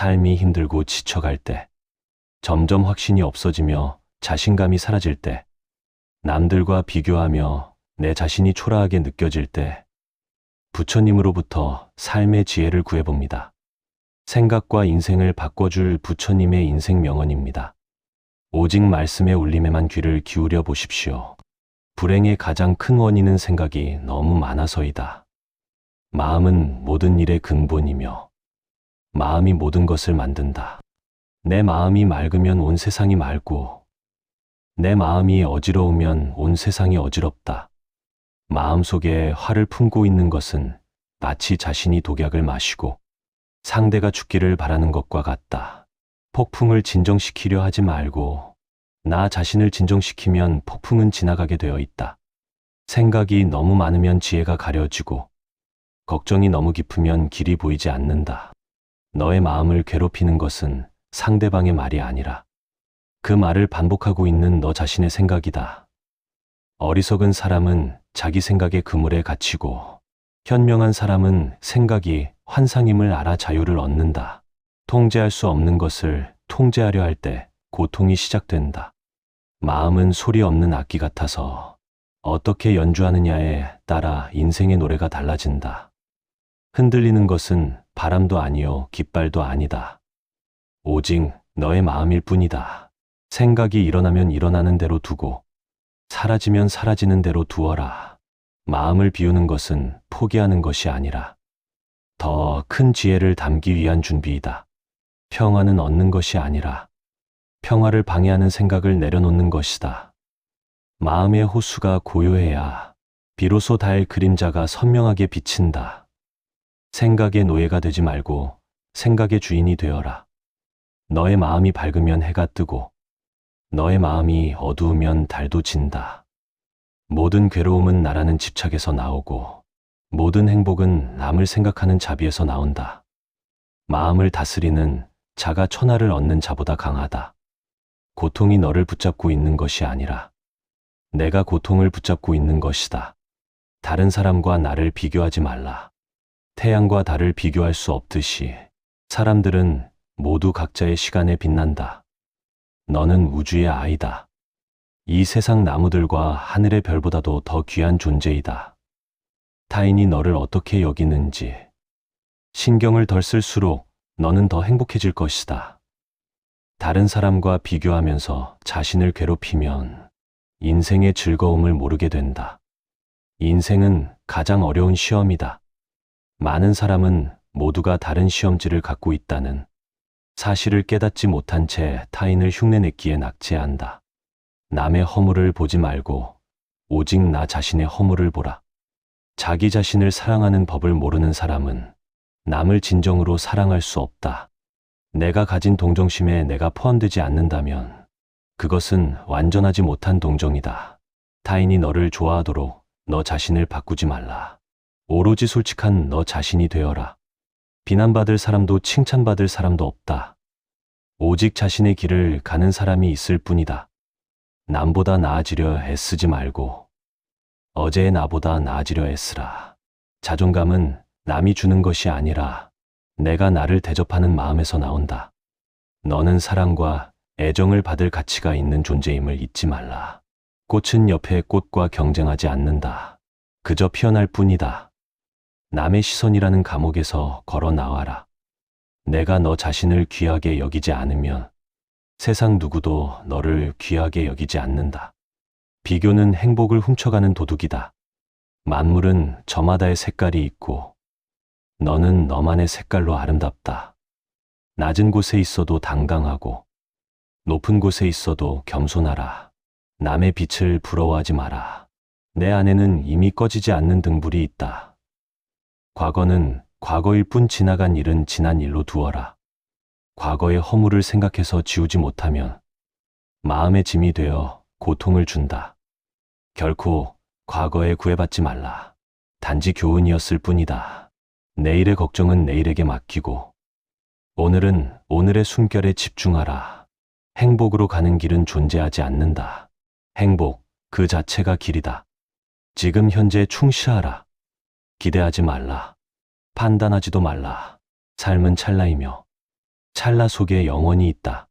삶이 힘들고 지쳐갈 때, 점점 확신이 없어지며 자신감이 사라질 때, 남들과 비교하며 내 자신이 초라하게 느껴질 때, 부처님으로부터 삶의 지혜를 구해봅니다. 생각과 인생을 바꿔줄 부처님의 인생 명언입니다. 오직 말씀의 울림에만 귀를 기울여 보십시오. 불행의 가장 큰 원인은 생각이 너무 많아서이다. 마음은 모든 일의 근본이며 마음이 모든 것을 만든다. 내 마음이 맑으면 온 세상이 맑고 내 마음이 어지러우면 온 세상이 어지럽다. 마음속에 화를 품고 있는 것은 마치 자신이 독약을 마시고 상대가 죽기를 바라는 것과 같다. 폭풍을 진정시키려 하지 말고 나 자신을 진정시키면 폭풍은 지나가게 되어 있다. 생각이 너무 많으면 지혜가 가려지고 걱정이 너무 깊으면 길이 보이지 않는다. 너의 마음을 괴롭히는 것은 상대방의 말이 아니라 그 말을 반복하고 있는 너 자신의 생각이다. 어리석은 사람은 자기 생각의 그물에 갇히고 현명한 사람은 생각이 환상임을 알아 자유를 얻는다. 통제할 수 없는 것을 통제하려 할 때 고통이 시작된다. 마음은 소리 없는 악기 같아서 어떻게 연주하느냐에 따라 인생의 노래가 달라진다. 흔들리는 것은 바람도 아니요 깃발도 아니다. 오직 너의 마음일 뿐이다. 생각이 일어나면 일어나는 대로 두고 사라지면 사라지는 대로 두어라. 마음을 비우는 것은 포기하는 것이 아니라 더 큰 지혜를 담기 위한 준비이다. 평화는 얻는 것이 아니라 평화를 방해하는 생각을 내려놓는 것이다. 마음의 호수가 고요해야 비로소 달 그림자가 선명하게 비친다. 생각의 노예가 되지 말고 생각의 주인이 되어라. 너의 마음이 밝으면 해가 뜨고 너의 마음이 어두우면 달도 진다. 모든 괴로움은 나라는 집착에서 나오고 모든 행복은 남을 생각하는 자비에서 나온다. 마음을 다스리는 자가 천하를 얻는 자보다 강하다. 고통이 너를 붙잡고 있는 것이 아니라 내가 고통을 붙잡고 있는 것이다. 다른 사람과 나를 비교하지 말라. 태양과 달을 비교할 수 없듯이 사람들은 모두 각자의 시간에 빛난다. 너는 우주의 아이다. 이 세상 나무들과 하늘의 별보다도 더 귀한 존재이다. 타인이 너를 어떻게 여기는지 신경을 덜 쓸수록 너는 더 행복해질 것이다. 다른 사람과 비교하면서 자신을 괴롭히면 인생의 즐거움을 모르게 된다. 인생은 가장 어려운 시험이다. 많은 사람은 모두가 다른 시험지를 갖고 있다는 사실을 깨닫지 못한 채 타인을 흉내내기에 낙제한다. 남의 허물을 보지 말고 오직 나 자신의 허물을 보라. 자기 자신을 사랑하는 법을 모르는 사람은 남을 진정으로 사랑할 수 없다. 내가 가진 동정심에 내가 포함되지 않는다면 그것은 완전하지 못한 동정이다. 타인이 너를 좋아하도록 너 자신을 바꾸지 말라. 오로지 솔직한 너 자신이 되어라. 비난받을 사람도 칭찬받을 사람도 없다. 오직 자신의 길을 가는 사람이 있을 뿐이다. 남보다 나아지려 애쓰지 말고 어제의 나보다 나아지려 애쓰라. 자존감은 남이 주는 것이 아니라 내가 나를 대접하는 마음에서 나온다. 너는 사랑과 애정을 받을 가치가 있는 존재임을 잊지 말라. 꽃은 옆의 꽃과 경쟁하지 않는다. 그저 피어날 뿐이다. 남의 시선이라는 감옥에서 걸어 나와라. 내가 너 자신을 귀하게 여기지 않으면 세상 누구도 너를 귀하게 여기지 않는다. 비교는 행복을 훔쳐가는 도둑이다. 만물은 저마다의 색깔이 있고 너는 너만의 색깔로 아름답다. 낮은 곳에 있어도 당당하고 높은 곳에 있어도 겸손하라. 남의 빛을 부러워하지 마라. 내 안에는 이미 꺼지지 않는 등불이 있다. 과거는 과거일 뿐 지나간 일은 지난 일로 두어라. 과거의 허물을 생각해서 지우지 못하면 마음의 짐이 되어 고통을 준다. 결코 과거에 구애받지 말라. 단지 교훈이었을 뿐이다. 내일의 걱정은 내일에게 맡기고 오늘은 오늘의 숨결에 집중하라. 행복으로 가는 길은 존재하지 않는다. 행복 그 자체가 길이다. 지금 현재에 충실하라. 기대하지 말라. 판단하지도 말라. 삶은 찰나이며 찰나 속에 영원히 있다.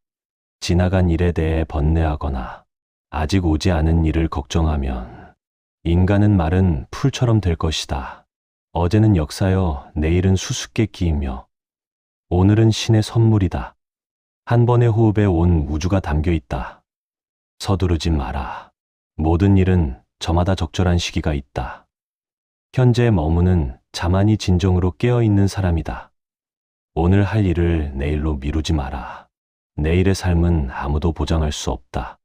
지나간 일에 대해 번뇌하거나 아직 오지 않은 일을 걱정하면 인간은 마른 풀처럼 될 것이다. 어제는 역사여 내일은 수수께끼이며 오늘은 신의 선물이다. 한 번의 호흡에 온 우주가 담겨 있다. 서두르지 마라. 모든 일은 저마다 적절한 시기가 있다. 현재의 머무는 자만이 진정으로 깨어있는 사람이다. 오늘 할 일을 내일로 미루지 마라. 내일의 삶은 아무도 보장할 수 없다.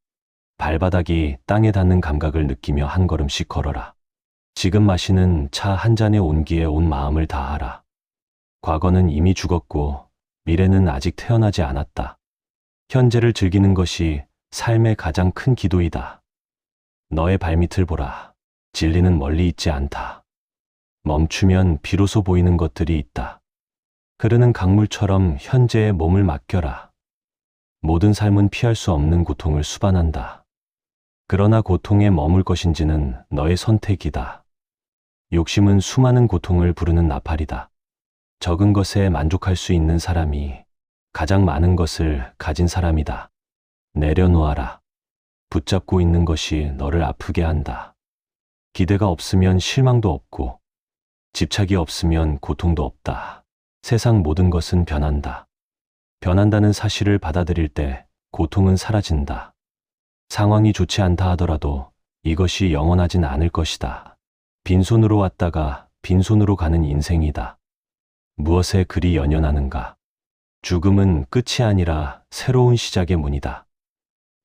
발바닥이 땅에 닿는 감각을 느끼며 한 걸음씩 걸어라. 지금 마시는 차 한 잔의 온기에 온 마음을 다하라. 과거는 이미 죽었고 미래는 아직 태어나지 않았다. 현재를 즐기는 것이 삶의 가장 큰 기도이다. 너의 발밑을 보라. 진리는 멀리 있지 않다. 멈추면 비로소 보이는 것들이 있다. 흐르는 강물처럼 현재의 몸을 맡겨라. 모든 삶은 피할 수 없는 고통을 수반한다. 그러나 고통에 머물 것인지는 너의 선택이다. 욕심은 수많은 고통을 부르는 나팔이다. 적은 것에 만족할 수 있는 사람이 가장 많은 것을 가진 사람이다. 내려놓아라. 붙잡고 있는 것이 너를 아프게 한다. 기대가 없으면 실망도 없고 집착이 없으면 고통도 없다. 세상 모든 것은 변한다. 변한다는 사실을 받아들일 때 고통은 사라진다. 상황이 좋지 않다 하더라도 이것이 영원하진 않을 것이다. 빈손으로 왔다가 빈손으로 가는 인생이다. 무엇에 그리 연연하는가? 죽음은 끝이 아니라 새로운 시작의 문이다.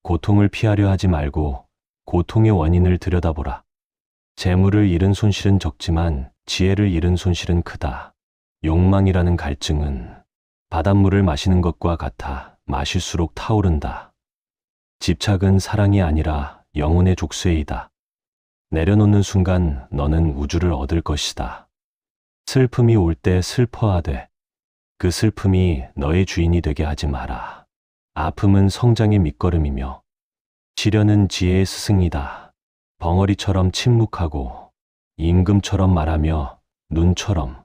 고통을 피하려 하지 말고 고통의 원인을 들여다보라. 재물을 잃은 손실은 적지만 지혜를 잃은 손실은 크다. 욕망이라는 갈증은 바닷물을 마시는 것과 같아 마실수록 타오른다. 집착은 사랑이 아니라 영혼의 족쇄이다. 내려놓는 순간 너는 우주를 얻을 것이다. 슬픔이 올 때 슬퍼하되 그 슬픔이 너의 주인이 되게 하지 마라. 아픔은 성장의 밑거름이며 시련은 지혜의 스승이다. 벙어리처럼 침묵하고 임금처럼 말하며 눈처럼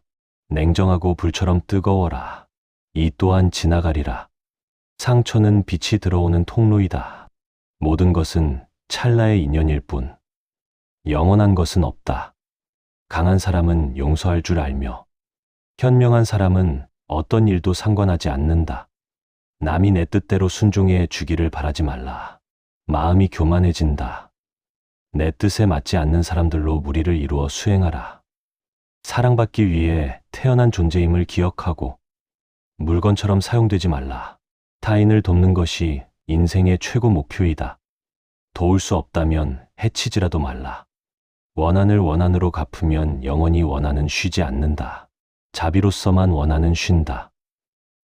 냉정하고 불처럼 뜨거워라. 이 또한 지나가리라. 상처는 빛이 들어오는 통로이다. 모든 것은 찰나의 인연일 뿐 영원한 것은 없다. 강한 사람은 용서할 줄 알며 현명한 사람은 어떤 일도 상관하지 않는다. 남이 내 뜻대로 순종해 주기를 바라지 말라. 마음이 교만해진다. 내 뜻에 맞지 않는 사람들로 무리를 이루어 수행하라. 사랑받기 위해 태어난 존재임을 기억하고 물건처럼 사용되지 말라. 타인을 돕는 것이 인생의 최고 목표이다. 도울 수 없다면 해치지라도 말라. 원한을 원한으로 갚으면 영원히 원한은 쉬지 않는다. 자비로서만 원한은 쉰다.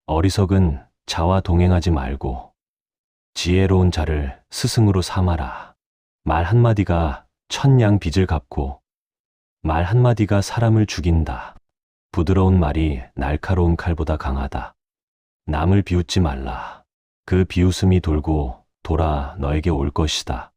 어리석은 자와 동행하지 말고 지혜로운 자를 스승으로 삼아라. 말 한마디가 천냥 빚을 갚고 말 한마디가 사람을 죽인다. 부드러운 말이 날카로운 칼보다 강하다. 남을 비웃지 말라. 그 비웃음이 돌고 돌아 너에게 올 것이다.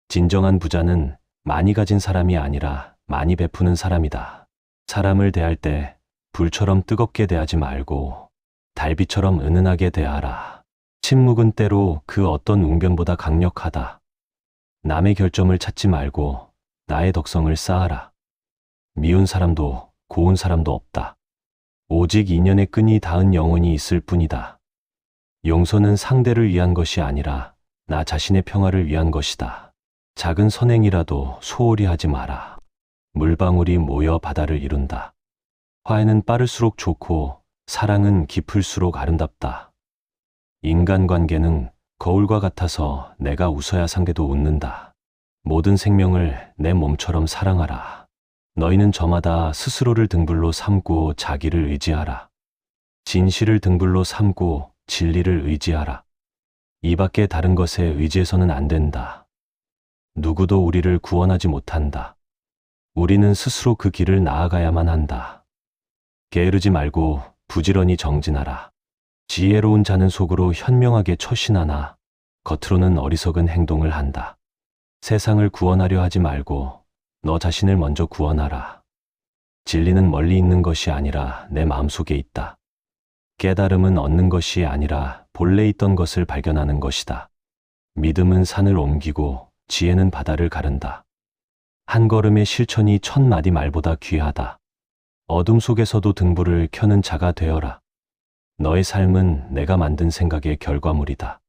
진정한 부자는 많이 가진 사람이 아니라 많이 베푸는 사람이다. 사람을 대할 때 불처럼 뜨겁게 대하지 말고 달빛처럼 은은하게 대하라. 침묵은 때로 그 어떤 웅변보다 강력하다. 남의 결점을 찾지 말고 나의 덕성을 쌓아라. 미운 사람도 고운 사람도 없다. 오직 인연의 끈이 닿은 영혼이 있을 뿐이다. 용서는 상대를 위한 것이 아니라 나 자신의 평화를 위한 것이다. 작은 선행이라도 소홀히 하지 마라. 물방울이 모여 바다를 이룬다. 화해는 빠를수록 좋고 사랑은 깊을수록 아름답다. 인간관계는 거울과 같아서 내가 웃어야 상대도 웃는다. 모든 생명을 내 몸처럼 사랑하라. 너희는 저마다 스스로를 등불로 삼고 자기를 의지하라. 진실을 등불로 삼고 진리를 의지하라. 이 밖에 다른 것에 의지해서는 안 된다. 누구도 우리를 구원하지 못한다. 우리는 스스로 그 길을 나아가야만 한다. 게으르지 말고 부지런히 정진하라. 지혜로운 자는 속으로 현명하게 처신하나 겉으로는 어리석은 행동을 한다. 세상을 구원하려 하지 말고 너 자신을 먼저 구원하라. 진리는 멀리 있는 것이 아니라 내 마음속에 있다. 깨달음은 얻는 것이 아니라 본래 있던 것을 발견하는 것이다. 믿음은 산을 옮기고 지혜는 바다를 가른다. 한 걸음의 실천이 1000마디 말보다 귀하다. 어둠 속에서도 등불을 켜는 자가 되어라. 너의 삶은 내가 만든 생각의 결과물이다.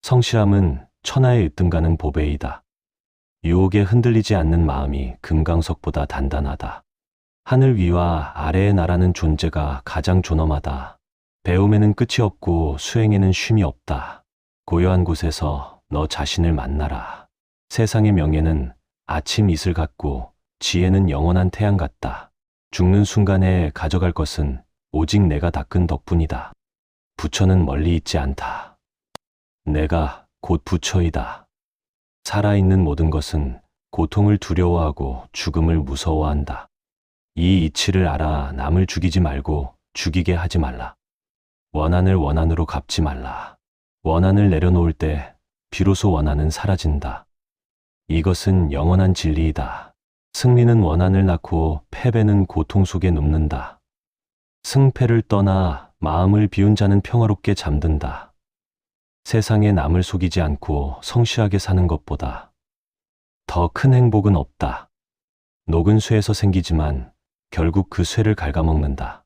성실함은 천하의 으뜸가는 보배이다. 유혹에 흔들리지 않는 마음이 금강석보다 단단하다. 하늘 위와 아래의 나라는 존재가 가장 존엄하다. 배움에는 끝이 없고 수행에는 쉼이 없다. 고요한 곳에서 너 자신을 만나라. 세상의 명예는 아침 이슬 같고 지혜는 영원한 태양 같다. 죽는 순간에 가져갈 것은 오직 내가 닦은 덕분이다. 부처는 멀리 있지 않다. 내가 곧 부처이다. 살아있는 모든 것은 고통을 두려워하고 죽음을 무서워한다. 이 이치를 알아 남을 죽이지 말고 죽이게 하지 말라. 원한을 원한으로 갚지 말라. 원한을 내려놓을 때 비로소 원한은 사라진다. 이것은 영원한 진리이다. 승리는 원한을 낳고 패배는 고통 속에 눕는다. 승패를 떠나 마음을 비운 자는 평화롭게 잠든다. 세상에 남을 속이지 않고 성실하게 사는 것보다 더 큰 행복은 없다. 녹은 쇠에서 생기지만 결국 그 쇠를 갉아먹는다.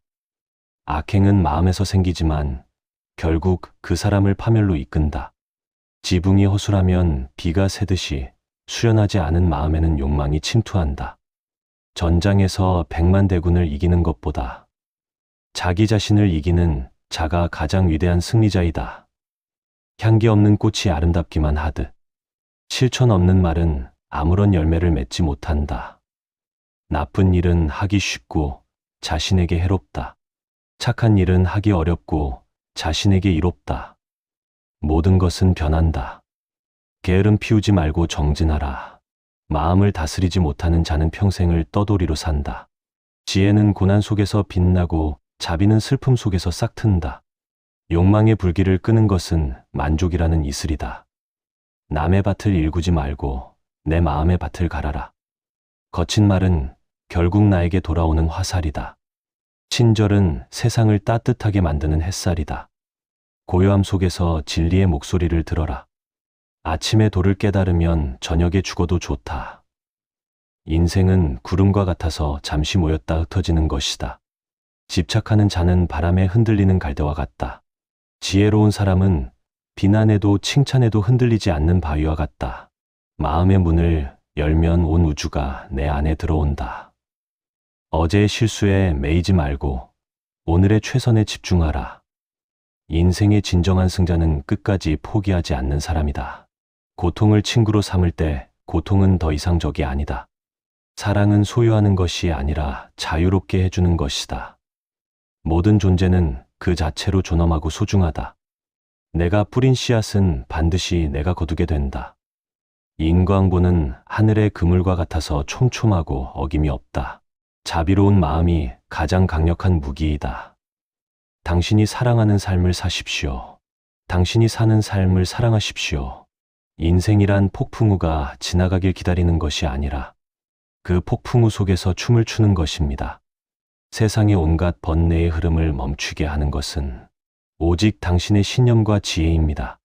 악행은 마음에서 생기지만 결국 그 사람을 파멸로 이끈다. 지붕이 허술하면 비가 새듯이 수련하지 않은 마음에는 욕망이 침투한다. 전장에서 100만 대군을 이기는 것보다 자기 자신을 이기는 자가 가장 위대한 승리자이다. 향기 없는 꽃이 아름답기만 하듯 실천 없는 말은 아무런 열매를 맺지 못한다. 나쁜 일은 하기 쉽고 자신에게 해롭다. 착한 일은 하기 어렵고 자신에게 이롭다. 모든 것은 변한다. 게으름 피우지 말고 정진하라. 마음을 다스리지 못하는 자는 평생을 떠돌이로 산다. 지혜는 고난 속에서 빛나고 자비는 슬픔 속에서 싹튼다. 욕망의 불길을 끄는 것은 만족이라는 이슬이다. 남의 밭을 일구지 말고 내 마음의 밭을 갈아라. 거친 말은 결국 나에게 돌아오는 화살이다. 친절은 세상을 따뜻하게 만드는 햇살이다. 고요함 속에서 진리의 목소리를 들어라. 아침에 도를 깨달으면 저녁에 죽어도 좋다. 인생은 구름과 같아서 잠시 모였다 흩어지는 것이다. 집착하는 자는 바람에 흔들리는 갈대와 같다. 지혜로운 사람은 비난에도 칭찬에도 흔들리지 않는 바위와 같다. 마음의 문을 열면 온 우주가 내 안에 들어온다. 어제의 실수에 매이지 말고 오늘의 최선에 집중하라. 인생의 진정한 승자는 끝까지 포기하지 않는 사람이다. 고통을 친구로 삼을 때 고통은 더 이상 적이 아니다. 사랑은 소유하는 것이 아니라 자유롭게 해주는 것이다. 모든 존재는 그 자체로 존엄하고 소중하다. 내가 뿌린 씨앗은 반드시 내가 거두게 된다. 인광보는 하늘의 그물과 같아서 촘촘하고 어김이 없다. 자비로운 마음이 가장 강력한 무기이다. 당신이 사랑하는 삶을 사십시오. 당신이 사는 삶을 사랑하십시오. 인생이란 폭풍우가 지나가길 기다리는 것이 아니라 그 폭풍우 속에서 춤을 추는 것입니다. 세상의 온갖 번뇌의 흐름을 멈추게 하는 것은 오직 당신의 신념과 지혜입니다.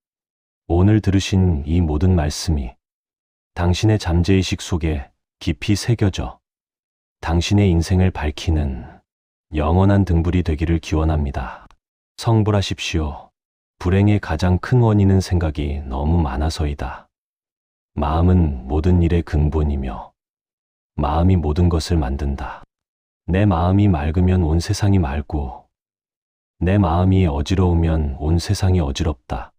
오늘 들으신 이 모든 말씀이 당신의 잠재의식 속에 깊이 새겨져 당신의 인생을 밝히는 영원한 등불이 되기를 기원합니다. 성불하십시오. 불행의 가장 큰 원인은 생각이 너무 많아서이다. 마음은 모든 일의 근본이며 마음이 모든 것을 만든다. 내 마음이 맑으면 온 세상이 맑고 내 마음이 어지러우면 온 세상이 어지럽다.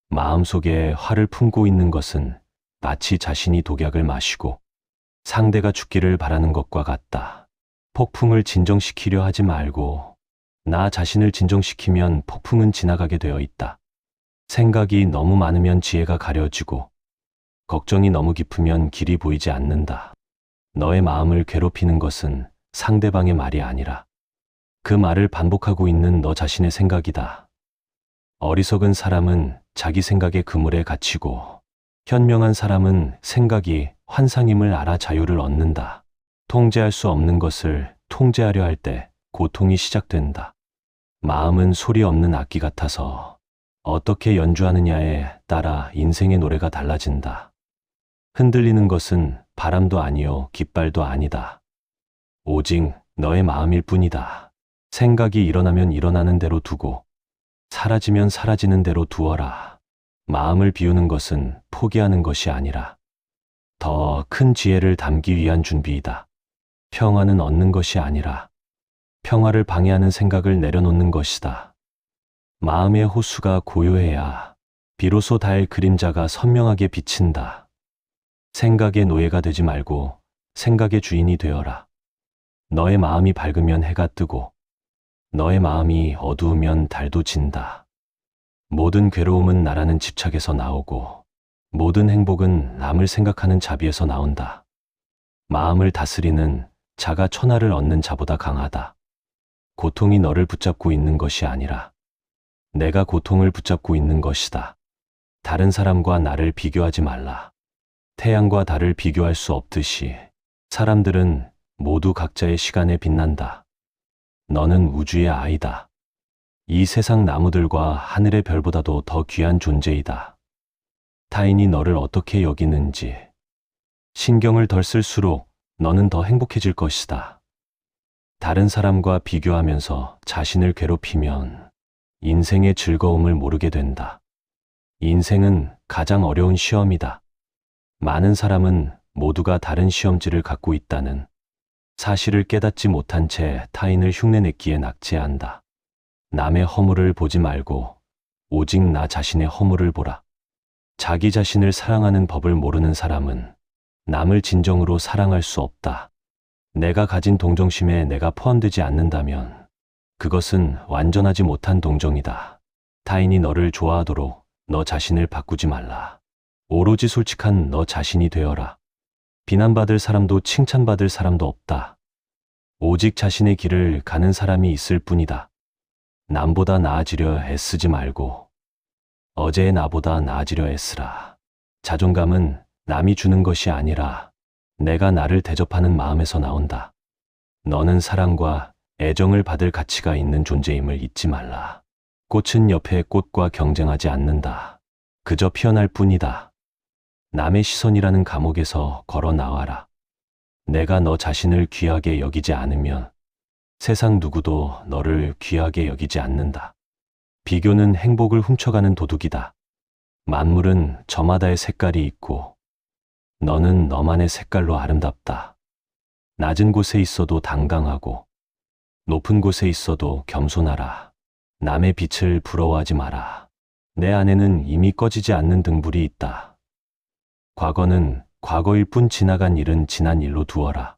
마음속에 화를 품고 있는 것은 마치 자신이 독약을 마시고 상대가 죽기를 바라는 것과 같다. 폭풍을 진정시키려 하지 말고 나 자신을 진정시키면 폭풍은 지나가게 되어 있다. 생각이 너무 많으면 지혜가 가려지고 걱정이 너무 깊으면 길이 보이지 않는다. 너의 마음을 괴롭히는 것은 상대방의 말이 아니라 그 말을 반복하고 있는 너 자신의 생각이다. 어리석은 사람은 자기 생각의 그물에 갇히고 현명한 사람은 생각이 환상임을 알아 자유를 얻는다. 통제할 수 없는 것을 통제하려 할 때 고통이 시작된다. 마음은 소리 없는 악기 같아서 어떻게 연주하느냐에 따라 인생의 노래가 달라진다. 흔들리는 것은 바람도 아니요, 깃발도 아니다. 오직 너의 마음일 뿐이다. 생각이 일어나면 일어나는 대로 두고 사라지면 사라지는 대로 두어라. 마음을 비우는 것은 포기하는 것이 아니라 더 큰 지혜를 담기 위한 준비이다. 평화는 얻는 것이 아니라 평화를 방해하는 생각을 내려놓는 것이다. 마음의 호수가 고요해야 비로소 달 그림자가 선명하게 비친다. 생각의 노예가 되지 말고 생각의 주인이 되어라. 너의 마음이 밝으면 해가 뜨고 너의 마음이 어두우면 달도 진다. 모든 괴로움은 나라는 집착에서 나오고 모든 행복은 남을 생각하는 자비에서 나온다. 마음을 다스리는 자가 천하를 얻는 자보다 강하다. 고통이 너를 붙잡고 있는 것이 아니라 내가 고통을 붙잡고 있는 것이다. 다른 사람과 나를 비교하지 말라. 태양과 달을 비교할 수 없듯이 사람들은 모두 각자의 시간에 빛난다. 너는 우주의 아이다. 이 세상 나무들과 하늘의 별보다도 더 귀한 존재이다. 타인이 너를 어떻게 여기는지 신경을 덜 쓸수록 너는 더 행복해질 것이다. 다른 사람과 비교하면서 자신을 괴롭히면 인생의 즐거움을 모르게 된다. 인생은 가장 어려운 시험이다. 많은 사람은 모두가 다른 시험지를 갖고 있다는 사실을 깨닫지 못한 채 타인을 흉내내기에 낙제한다. 남의 허물을 보지 말고 오직 나 자신의 허물을 보라. 자기 자신을 사랑하는 법을 모르는 사람은 남을 진정으로 사랑할 수 없다. 내가 가진 동정심에 내가 포함되지 않는다면 그것은 완전하지 못한 동정이다. 타인이 너를 좋아하도록 너 자신을 바꾸지 말라. 오로지 솔직한 너 자신이 되어라. 비난받을 사람도 칭찬받을 사람도 없다. 오직 자신의 길을 가는 사람이 있을 뿐이다. 남보다 나아지려 애쓰지 말고 어제의 나보다 나아지려 애쓰라. 자존감은 남이 주는 것이 아니라 내가 나를 대접하는 마음에서 나온다. 너는 사랑과 애정을 받을 가치가 있는 존재임을 잊지 말라. 꽃은 옆의 꽃과 경쟁하지 않는다. 그저 피어날 뿐이다. 남의 시선이라는 감옥에서 걸어 나와라. 내가 너 자신을 귀하게 여기지 않으면 세상 누구도 너를 귀하게 여기지 않는다. 비교는 행복을 훔쳐가는 도둑이다. 만물은 저마다의 색깔이 있고 너는 너만의 색깔로 아름답다. 낮은 곳에 있어도 당당하고 높은 곳에 있어도 겸손하라. 남의 빛을 부러워하지 마라. 내 안에는 이미 꺼지지 않는 등불이 있다. 과거는 과거일 뿐 지나간 일은 지난 일로 두어라.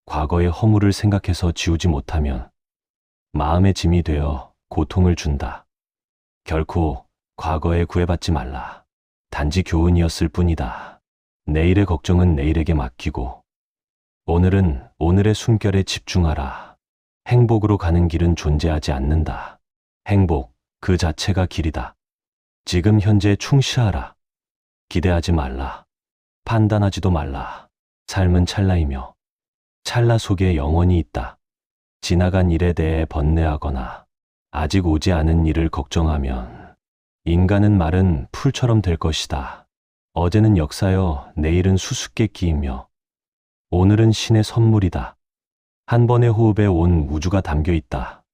과거의 허물을 생각해서 지우지 못하면 마음의 짐이 되어 고통을 준다. 결코 과거에 구애받지 말라. 단지 교훈이었을 뿐이다. 내일의 걱정은 내일에게 맡기고 오늘은 오늘의 숨결에 집중하라. 행복으로 가는 길은 존재하지 않는다. 행복 그 자체가 길이다. 지금 현재에 충실하라. 기대하지 말라. 판단하지도 말라. 삶은 찰나이며 찰나 속에 영원이 있다. 지나간 일에 대해 번뇌하거나 아직 오지 않은 일을 걱정하면 인간은 마른 풀처럼 될 것이다. 어제는 역사여 내일은 수수께끼이며 오늘은 신의 선물이다. 한 번의 호흡에 온 우주가 담겨 있다.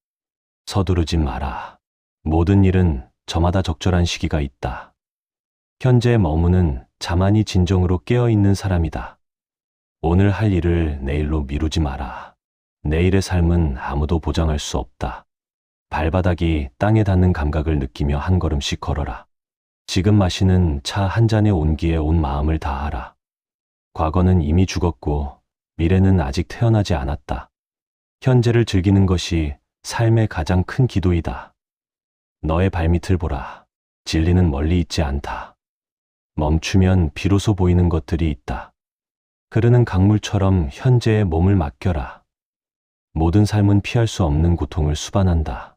서두르지 마라. 모든 일은 저마다 적절한 시기가 있다. 현재에 머무는 자만이 진정으로 깨어있는 사람이다. 오늘 할 일을 내일로 미루지 마라. 내일의 삶은 아무도 보장할 수 없다. 발바닥이 땅에 닿는 감각을 느끼며 한 걸음씩 걸어라. 지금 마시는 차 한 잔의 온기에 온 마음을 다하라. 과거는 이미 죽었고 미래는 아직 태어나지 않았다. 현재를 즐기는 것이 삶의 가장 큰 기도이다. 너의 발밑을 보라. 진리는 멀리 있지 않다. 멈추면 비로소 보이는 것들이 있다. 흐르는 강물처럼 현재에 몸을 맡겨라. 모든 삶은 피할 수 없는 고통을 수반한다.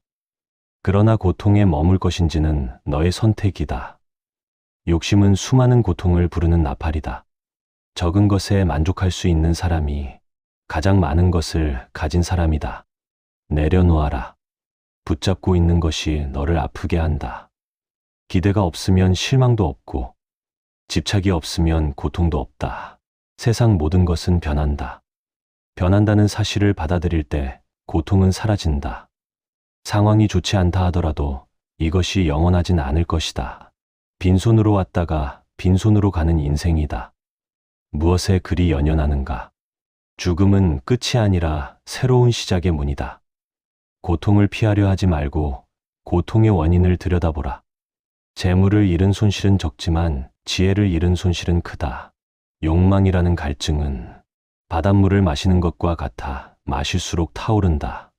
그러나 고통에 머물 것인지는 너의 선택이다. 욕심은 수많은 고통을 부르는 나팔이다. 적은 것에 만족할 수 있는 사람이 가장 많은 것을 가진 사람이다. 내려놓아라. 붙잡고 있는 것이 너를 아프게 한다. 기대가 없으면 실망도 없고, 집착이 없으면 고통도 없다. 세상 모든 것은 변한다. 변한다는 사실을 받아들일 때 고통은 사라진다. 상황이 좋지 않다 하더라도 이것이 영원하진 않을 것이다. 빈손으로 왔다가 빈손으로 가는 인생이다. 무엇에 그리 연연하는가? 죽음은 끝이 아니라 새로운 시작의 문이다. 고통을 피하려 하지 말고 고통의 원인을 들여다보라. 재물을 잃은 손실은 적지만 지혜를 잃은 손실은 크다. 욕망이라는 갈증은 바닷물을 마시는 것과 같아 마실수록 타오른다.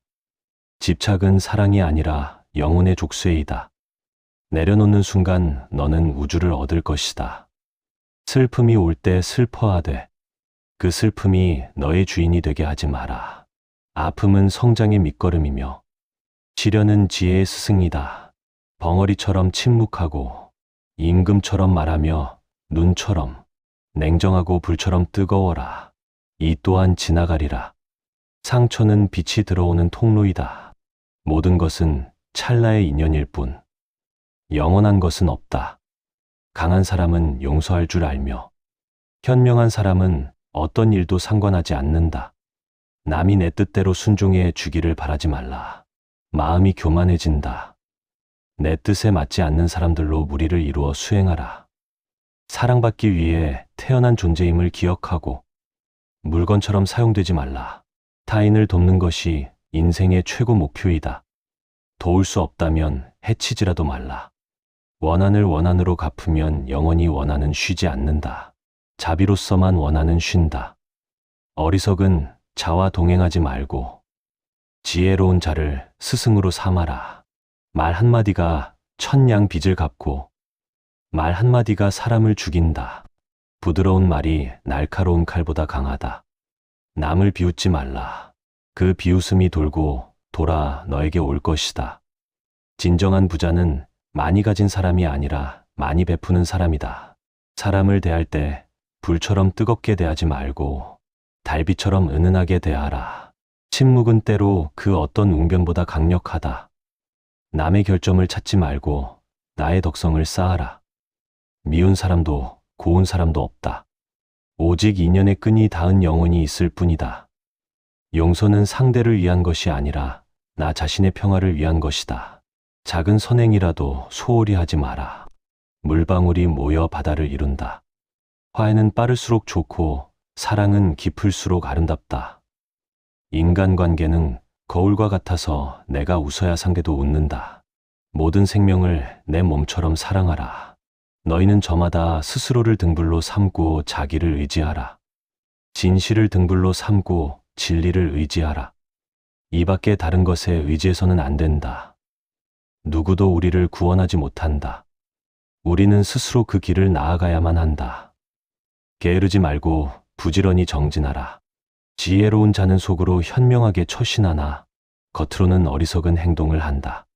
집착은 사랑이 아니라 영혼의 족쇄이다. 내려놓는 순간 너는 우주를 얻을 것이다. 슬픔이 올 때 슬퍼하되 그 슬픔이 너의 주인이 되게 하지 마라. 아픔은 성장의 밑거름이며 시련은 지혜의 스승이다. 벙어리처럼 침묵하고 임금처럼 말하며 눈처럼 냉정하고 불처럼 뜨거워라. 이 또한 지나가리라. 상처는 빛이 들어오는 통로이다. 모든 것은 찰나의 인연일 뿐 영원한 것은 없다. 강한 사람은 용서할 줄 알며 현명한 사람은 어떤 일도 상관하지 않는다. 남이 내 뜻대로 순종해 주기를 바라지 말라. 마음이 교만해진다. 내 뜻에 맞지 않는 사람들로 무리를 이루어 수행하라. 사랑받기 위해 태어난 존재임을 기억하고 물건처럼 사용되지 말라. 타인을 돕는 것이 인생의 최고 목표이다. 도울 수 없다면 해치지라도 말라. 원한을 원한으로 갚으면 영원히 원한은 쉬지 않는다. 자비로서만 원한은 쉰다. 어리석은 자와 동행하지 말고 지혜로운 자를 스승으로 삼아라. 말 한마디가 천냥 빚을 갚고 말 한마디가 사람을 죽인다. 부드러운 말이 날카로운 칼보다 강하다. 남을 비웃지 말라. 그 비웃음이 돌고 돌아 너에게 올 것이다. 진정한 부자는 많이 가진 사람이 아니라 많이 베푸는 사람이다. 사람을 대할 때 불처럼 뜨겁게 대하지 말고 달빛처럼 은은하게 대하라. 침묵은 때로 그 어떤 웅변보다 강력하다. 남의 결점을 찾지 말고 나의 덕성을 쌓아라. 미운 사람도 고운 사람도 없다. 오직 인연의 끈이 닿은 영혼이 있을 뿐이다. 용서는 상대를 위한 것이 아니라 나 자신의 평화를 위한 것이다. 작은 선행이라도 소홀히 하지 마라. 물방울이 모여 바다를 이룬다. 화해는 빠를수록 좋고 사랑은 깊을수록 아름답다. 인간관계는 거울과 같아서 내가 웃어야 상대도 웃는다. 모든 생명을 내 몸처럼 사랑하라. 너희는 저마다 스스로를 등불로 삼고 자기를 의지하라. 진실을 등불로 삼고 진리를 의지하라. 이 밖에 다른 것에 의지해서는 안 된다. 누구도 우리를 구원하지 못한다. 우리는 스스로 그 길을 나아가야만 한다. 게으르지 말고 부지런히 정진하라. 지혜로운 자는 속으로 현명하게 처신하나 겉으로는 어리석은 행동을 한다.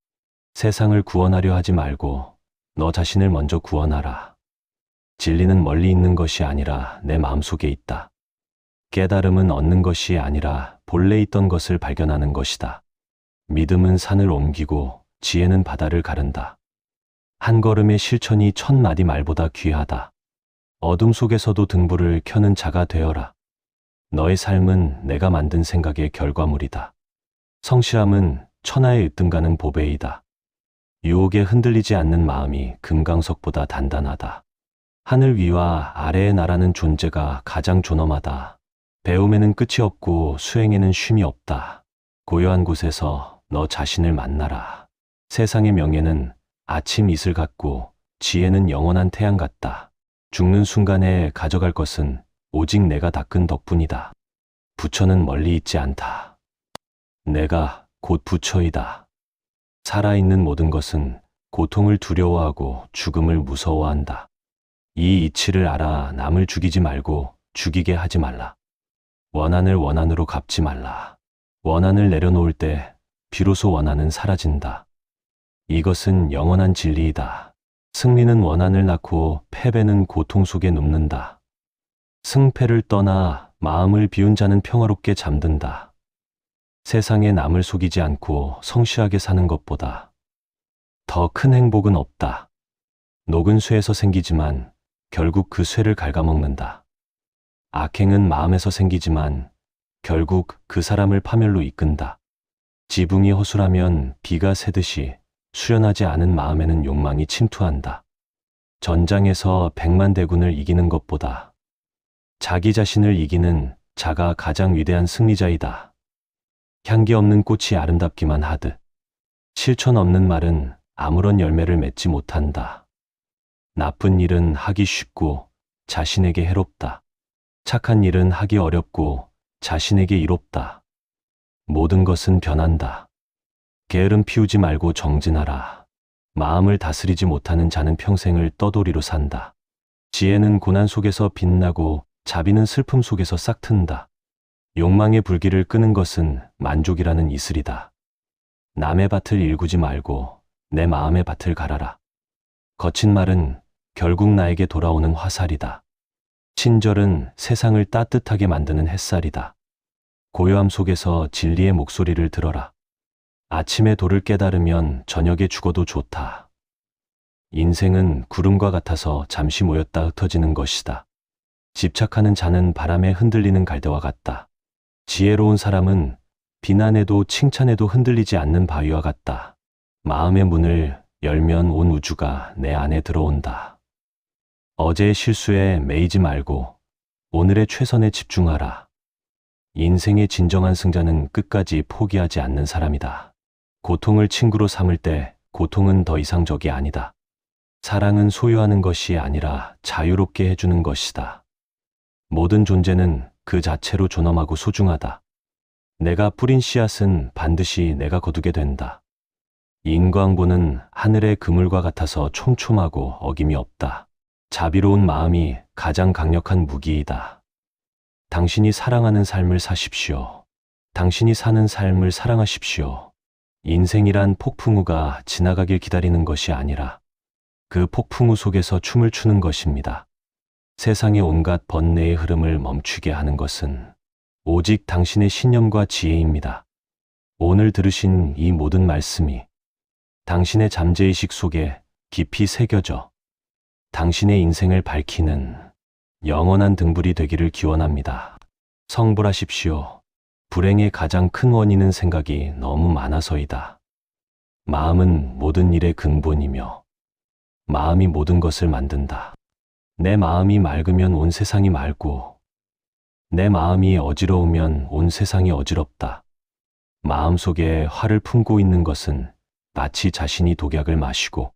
세상을 구원하려 하지 말고 너 자신을 먼저 구원하라. 진리는 멀리 있는 것이 아니라 내 마음속에 있다. 깨달음은 얻는 것이 아니라 본래 있던 것을 발견하는 것이다. 믿음은 산을 옮기고 지혜는 바다를 가른다. 한 걸음의 실천이 1000마디 말보다 귀하다. 어둠 속에서도 등불을 켜는 자가 되어라. 너의 삶은 내가 만든 생각의 결과물이다. 성실함은 천하의 으뜸가는 보배이다. 유혹에 흔들리지 않는 마음이 금강석보다 단단하다. 하늘 위와 아래의 나라는 존재가 가장 존엄하다. 배움에는 끝이 없고 수행에는 쉼이 없다. 고요한 곳에서 너 자신을 만나라. 세상의 명예는 아침 이슬 같고 지혜는 영원한 태양 같다. 죽는 순간에 가져갈 것은 오직 내가 닦은 덕분이다. 부처는 멀리 있지 않다. 내가 곧 부처이다. 살아있는 모든 것은 고통을 두려워하고 죽음을 무서워한다. 이 이치를 알아 남을 죽이지 말고 죽이게 하지 말라. 원한을 원한으로 갚지 말라. 원한을 내려놓을 때 비로소 원한은 사라진다. 이것은 영원한 진리이다. 승리는 원한을 낳고 패배는 고통 속에 눕는다. 승패를 떠나 마음을 비운 자는 평화롭게 잠든다. 세상에 남을 속이지 않고 성실하게 사는 것보다 더 큰 행복은 없다. 녹은 쇠에서 생기지만 결국 그 쇠를 갉아먹는다. 악행은 마음에서 생기지만 결국 그 사람을 파멸로 이끈다. 지붕이 허술하면 비가 새듯이 수련하지 않은 마음에는 욕망이 침투한다. 전장에서 100만 대군을 이기는 것보다 자기 자신을 이기는 자가 가장 위대한 승리자이다. 향기 없는 꽃이 아름답기만 하듯 실천 없는 말은 아무런 열매를 맺지 못한다. 나쁜 일은 하기 쉽고 자신에게 해롭다. 착한 일은 하기 어렵고 자신에게 이롭다. 모든 것은 변한다. 게으름 피우지 말고 정진하라. 마음을 다스리지 못하는 자는 평생을 떠돌이로 산다. 지혜는 고난 속에서 빛나고 자비는 슬픔 속에서 싹튼다. 욕망의 불길을 끄는 것은 만족이라는 이슬이다. 남의 밭을 일구지 말고 내 마음의 밭을 갈아라. 거친 말은 결국 나에게 돌아오는 화살이다. 친절은 세상을 따뜻하게 만드는 햇살이다. 고요함 속에서 진리의 목소리를 들어라. 아침에 도를 깨달으면 저녁에 죽어도 좋다. 인생은 구름과 같아서 잠시 모였다 흩어지는 것이다. 집착하는 자는 바람에 흔들리는 갈대와 같다. 지혜로운 사람은 비난에도 칭찬에도 흔들리지 않는 바위와 같다. 마음의 문을 열면 온 우주가 내 안에 들어온다. 어제의 실수에 매이지 말고 오늘의 최선에 집중하라. 인생의 진정한 승자는 끝까지 포기하지 않는 사람이다. 고통을 친구로 삼을 때 고통은 더 이상 적이 아니다. 사랑은 소유하는 것이 아니라 자유롭게 해주는 것이다. 모든 존재는 그 자체로 존엄하고 소중하다. 내가 뿌린 씨앗은 반드시 내가 거두게 된다. 인광보는 하늘의 그물과 같아서 촘촘하고 어김이 없다. 자비로운 마음이 가장 강력한 무기이다. 당신이 사랑하는 삶을 사십시오. 당신이 사는 삶을 사랑하십시오. 인생이란 폭풍우가 지나가길 기다리는 것이 아니라 그 폭풍우 속에서 춤을 추는 것입니다. 세상의 온갖 번뇌의 흐름을 멈추게 하는 것은 오직 당신의 신념과 지혜입니다. 오늘 들으신 이 모든 말씀이 당신의 잠재의식 속에 깊이 새겨져 당신의 인생을 밝히는 영원한 등불이 되기를 기원합니다. 성불하십시오. 불행의 가장 큰 원인은 생각이 너무 많아서이다. 마음은 모든 일의 근본이며 마음이 모든 것을 만든다. 내 마음이 맑으면 온 세상이 맑고 내 마음이 어지러우면 온 세상이 어지럽다. 마음속에 화를 품고 있는 것은 마치 자신이 독약을 마시고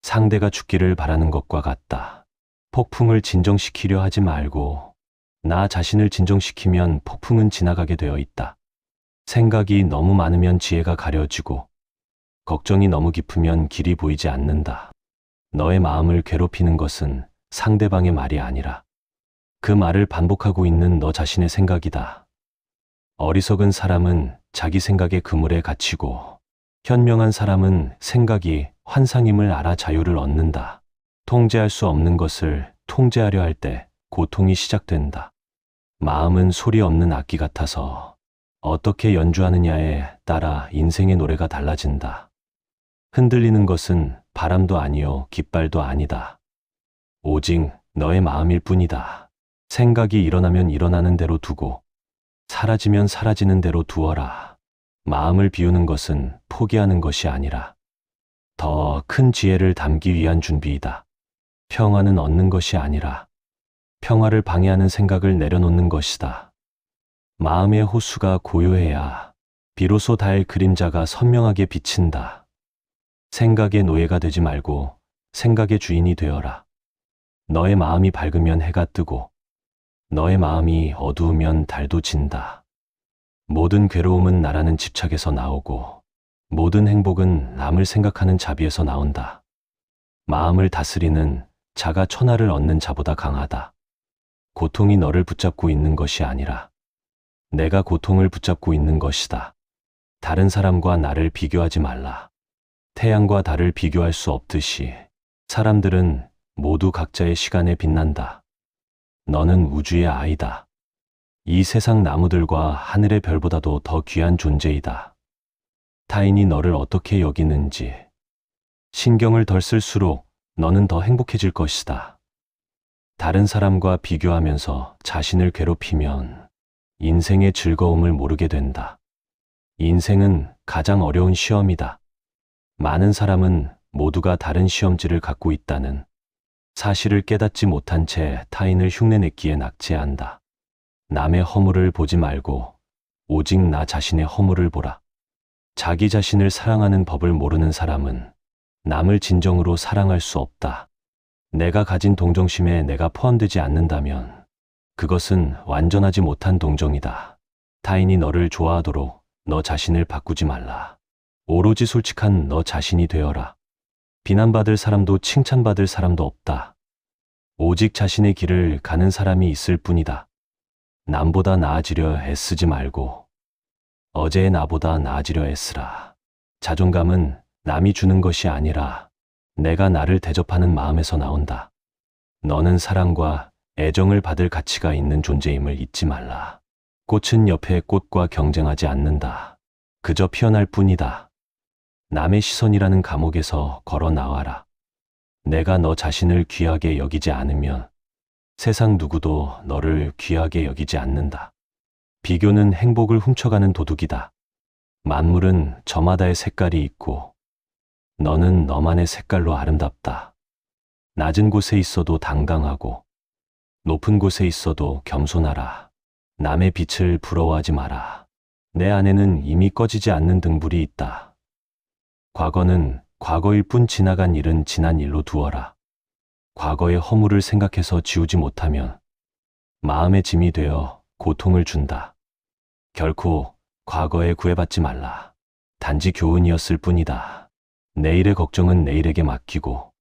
상대가 죽기를 바라는 것과 같다. 폭풍을 진정시키려 하지 말고 나 자신을 진정시키면 폭풍은 지나가게 되어 있다. 생각이 너무 많으면 지혜가 가려지고 걱정이 너무 깊으면 길이 보이지 않는다. 너의 마음을 괴롭히는 것은 상대방의 말이 아니라 그 말을 반복하고 있는 너 자신의 생각이다. 어리석은 사람은 자기 생각의 그물에 갇히고 현명한 사람은 생각이 환상임을 알아 자유를 얻는다. 통제할 수 없는 것을 통제하려 할 때 고통이 시작된다. 마음은 소리 없는 악기 같아서 어떻게 연주하느냐에 따라 인생의 노래가 달라진다. 흔들리는 것은 바람도 아니요 깃발도 아니다. 오직 너의 마음일 뿐이다. 생각이 일어나면 일어나는 대로 두고 사라지면 사라지는 대로 두어라. 마음을 비우는 것은 포기하는 것이 아니라 더 큰 지혜를 담기 위한 준비이다. 평화는 얻는 것이 아니라 평화를 방해하는 생각을 내려놓는 것이다. 마음의 호수가 고요해야 비로소 달 그림자가 선명하게 비친다. 생각의 노예가 되지 말고 생각의 주인이 되어라. 너의 마음이 밝으면 해가 뜨고 너의 마음이 어두우면 달도 진다. 모든 괴로움은 나라는 집착에서 나오고 모든 행복은 남을 생각하는 자비에서 나온다. 마음을 다스리는 자가 천하를 얻는 자보다 강하다. 고통이 너를 붙잡고 있는 것이 아니라 내가 고통을 붙잡고 있는 것이다. 다른 사람과 나를 비교하지 말라. 태양과 달을 비교할 수 없듯이 사람들은 모두 각자의 시간에 빛난다. 너는 우주의 아이다. 이 세상 나무들과 하늘의 별보다도 더 귀한 존재이다. 타인이 너를 어떻게 여기는지 신경을 덜 쓸수록 너는 더 행복해질 것이다. 다른 사람과 비교하면서 자신을 괴롭히면 인생의 즐거움을 모르게 된다. 인생은 가장 어려운 시험이다. 많은 사람은 모두가 다른 시험지를 갖고 있다는 사실을 깨닫지 못한 채 타인을 흉내내기에 낙제한다. 남의 허물을 보지 말고 오직 나 자신의 허물을 보라. 자기 자신을 사랑하는 법을 모르는 사람은 남을 진정으로 사랑할 수 없다. 내가 가진 동정심에 내가 포함되지 않는다면 그것은 완전하지 못한 동정이다. 타인이 너를 좋아하도록 너 자신을 바꾸지 말라. 오로지 솔직한 너 자신이 되어라. 비난받을 사람도 칭찬받을 사람도 없다. 오직 자신의 길을 가는 사람이 있을 뿐이다. 남보다 나아지려 애쓰지 말고 어제의 나보다 나아지려 애쓰라. 자존감은 남이 주는 것이 아니라 내가 나를 대접하는 마음에서 나온다. 너는 사랑과 애정을 받을 가치가 있는 존재임을 잊지 말라. 꽃은 옆의 꽃과 경쟁하지 않는다. 그저 피어날 뿐이다. 남의 시선이라는 감옥에서 걸어 나와라. 내가 너 자신을 귀하게 여기지 않으면 세상 누구도 너를 귀하게 여기지 않는다. 비교는 행복을 훔쳐가는 도둑이다. 만물은 저마다의 색깔이 있고 너는 너만의 색깔로 아름답다. 낮은 곳에 있어도 당당하고 높은 곳에 있어도 겸손하라. 남의 빛을 부러워하지 마라. 내 안에는 이미 꺼지지 않는 등불이 있다. 과거는 과거일 뿐 지나간 일은 지난 일로 두어라. 과거의 허물을 생각해서 지우지 못하면 마음의 짐이 되어 고통을 준다. 결코 과거에 구애받지 말라. 단지 교훈이었을 뿐이다. 내일의 걱정은 내일에게 맡기고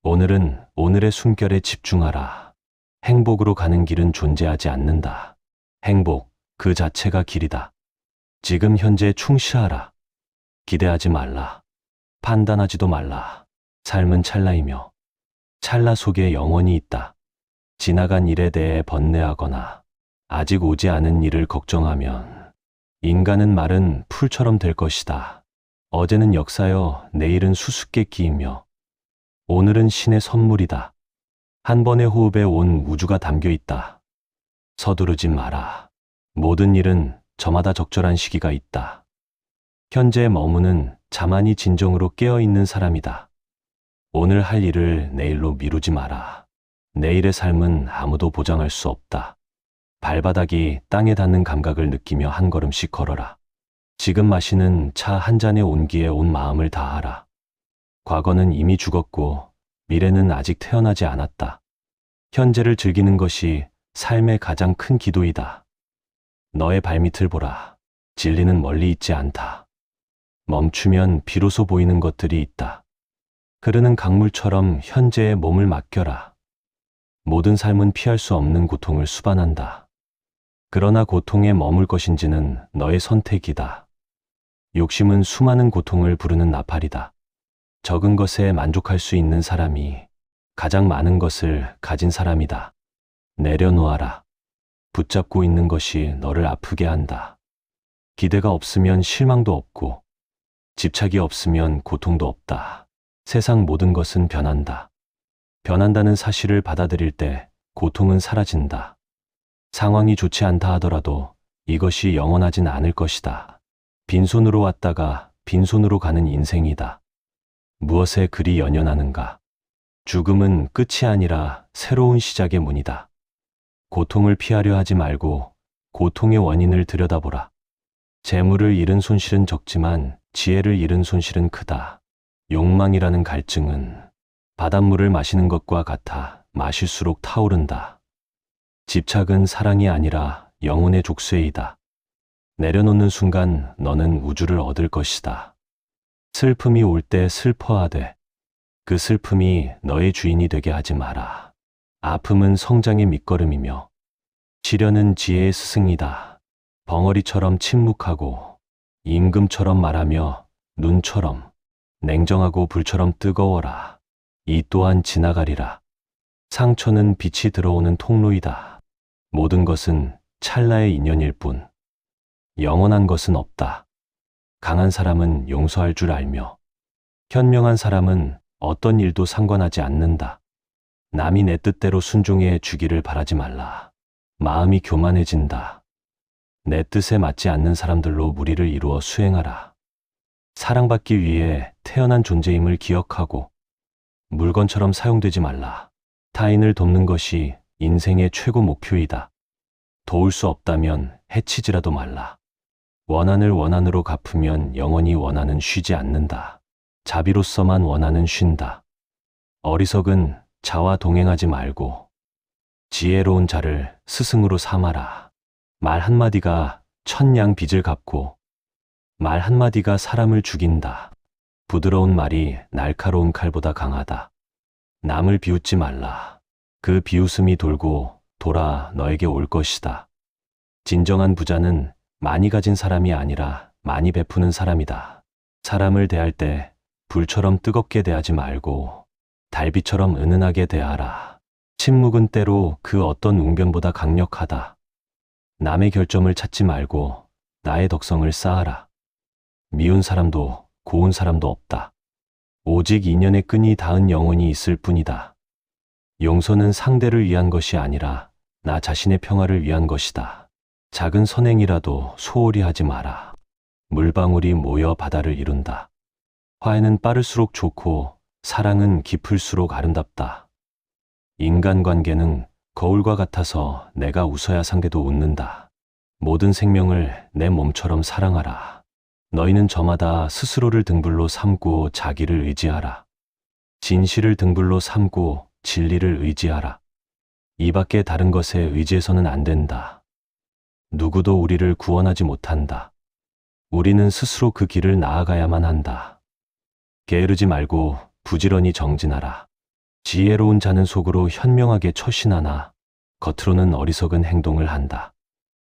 오늘은 오늘의 숨결에 집중하라. 행복으로 가는 길은 존재하지 않는다. 행복 그 자체가 길이다. 지금 현재에 충실하라. 기대하지 말라. 판단하지도 말라. 삶은 찰나이며 찰나 속에 영원이 있다. 지나간 일에 대해 번뇌하거나 아직 오지 않은 일을 걱정하면 인간은 마른 풀처럼 될 것이다. 어제는 역사여 내일은 수수께끼이며 오늘은 신의 선물이다. 한 번의 호흡에 온 우주가 담겨 있다. 서두르지 마라. 모든 일은 저마다 적절한 시기가 있다. 현재에 머무는 자만이 진정으로 깨어있는 사람이다. 오늘 할 일을 내일로 미루지 마라. 내일의 삶은 아무도 보장할 수 없다. 발바닥이 땅에 닿는 감각을 느끼며 한 걸음씩 걸어라. 지금 마시는 차 한 잔의 온기에 온 마음을 다하라. 과거는 이미 죽었고 미래는 아직 태어나지 않았다. 현재를 즐기는 것이 삶의 가장 큰 기도이다. 너의 발밑을 보라. 진리는 멀리 있지 않다. 멈추면 비로소 보이는 것들이 있다. 흐르는 강물처럼 현재의 몸을 맡겨라. 모든 삶은 피할 수 없는 고통을 수반한다. 그러나 고통에 머물 것인지는 너의 선택이다. 욕심은 수많은 고통을 부르는 나팔이다. 적은 것에 만족할 수 있는 사람이 가장 많은 것을 가진 사람이다. 내려놓아라. 붙잡고 있는 것이 너를 아프게 한다. 기대가 없으면 실망도 없고 집착이 없으면 고통도 없다. 세상 모든 것은 변한다. 변한다는 사실을 받아들일 때 고통은 사라진다. 상황이 좋지 않다 하더라도 이것이 영원하진 않을 것이다. 빈손으로 왔다가 빈손으로 가는 인생이다. 무엇에 그리 연연하는가? 죽음은 끝이 아니라 새로운 시작의 문이다. 고통을 피하려 하지 말고 고통의 원인을 들여다보라. 재물을 잃은 손실은 적지만 지혜를 잃은 손실은 크다. 욕망이라는 갈증은 바닷물을 마시는 것과 같아 마실수록 타오른다. 집착은 사랑이 아니라 영혼의 족쇄이다. 내려놓는 순간 너는 우주를 얻을 것이다. 슬픔이 올 때 슬퍼하되 그 슬픔이 너의 주인이 되게 하지 마라. 아픔은 성장의 밑거름이며 시련은 지혜의 스승이다. 벙어리처럼 침묵하고 임금처럼 말하며 눈처럼 냉정하고 불처럼 뜨거워라. 이 또한 지나가리라. 상처는 빛이 들어오는 통로이다. 모든 것은 찰나의 인연일 뿐. 영원한 것은 없다. 강한 사람은 용서할 줄 알며 현명한 사람은 어떤 일도 상관하지 않는다. 남이 내 뜻대로 순종해 주기를 바라지 말라. 마음이 교만해진다. 내 뜻에 맞지 않는 사람들로 무리를 이루어 수행하라. 사랑받기 위해 태어난 존재임을 기억하고 물건처럼 사용되지 말라. 타인을 돕는 것이 인생의 최고 목표이다. 도울 수 없다면 해치지라도 말라. 원한을 원한으로 갚으면 영원히 원한은 쉬지 않는다. 자비로서만 원한은 쉰다. 어리석은 자와 동행하지 말고 지혜로운 자를 스승으로 삼아라. 말 한마디가 천냥 빚을 갚고 말 한마디가 사람을 죽인다. 부드러운 말이 날카로운 칼보다 강하다. 남을 비웃지 말라. 그 비웃음이 돌고 돌아 너에게 올 것이다. 진정한 부자는 많이 가진 사람이 아니라 많이 베푸는 사람이다. 사람을 대할 때 불처럼 뜨겁게 대하지 말고 달빛처럼 은은하게 대하라. 침묵은 때로 그 어떤 웅변보다 강력하다. 남의 결점을 찾지 말고 나의 덕성을 쌓아라. 미운 사람도 고운 사람도 없다. 오직 인연의 끈이 닿은 영혼이 있을 뿐이다. 용서는 상대를 위한 것이 아니라 나 자신의 평화를 위한 것이다. 작은 선행이라도 소홀히 하지 마라. 물방울이 모여 바다를 이룬다. 화해는 빠를수록 좋고 사랑은 깊을수록 아름답다. 인간관계는 거울과 같아서 내가 웃어야 상대도 웃는다. 모든 생명을 내 몸처럼 사랑하라. 너희는 저마다 스스로를 등불로 삼고 자기를 의지하라. 진실을 등불로 삼고 진리를 의지하라. 이 밖에 다른 것에 의지해서는 안 된다. 누구도 우리를 구원하지 못한다. 우리는 스스로 그 길을 나아가야만 한다. 게으르지 말고 부지런히 정진하라. 지혜로운 자는 속으로 현명하게 처신하나 겉으로는 어리석은 행동을 한다.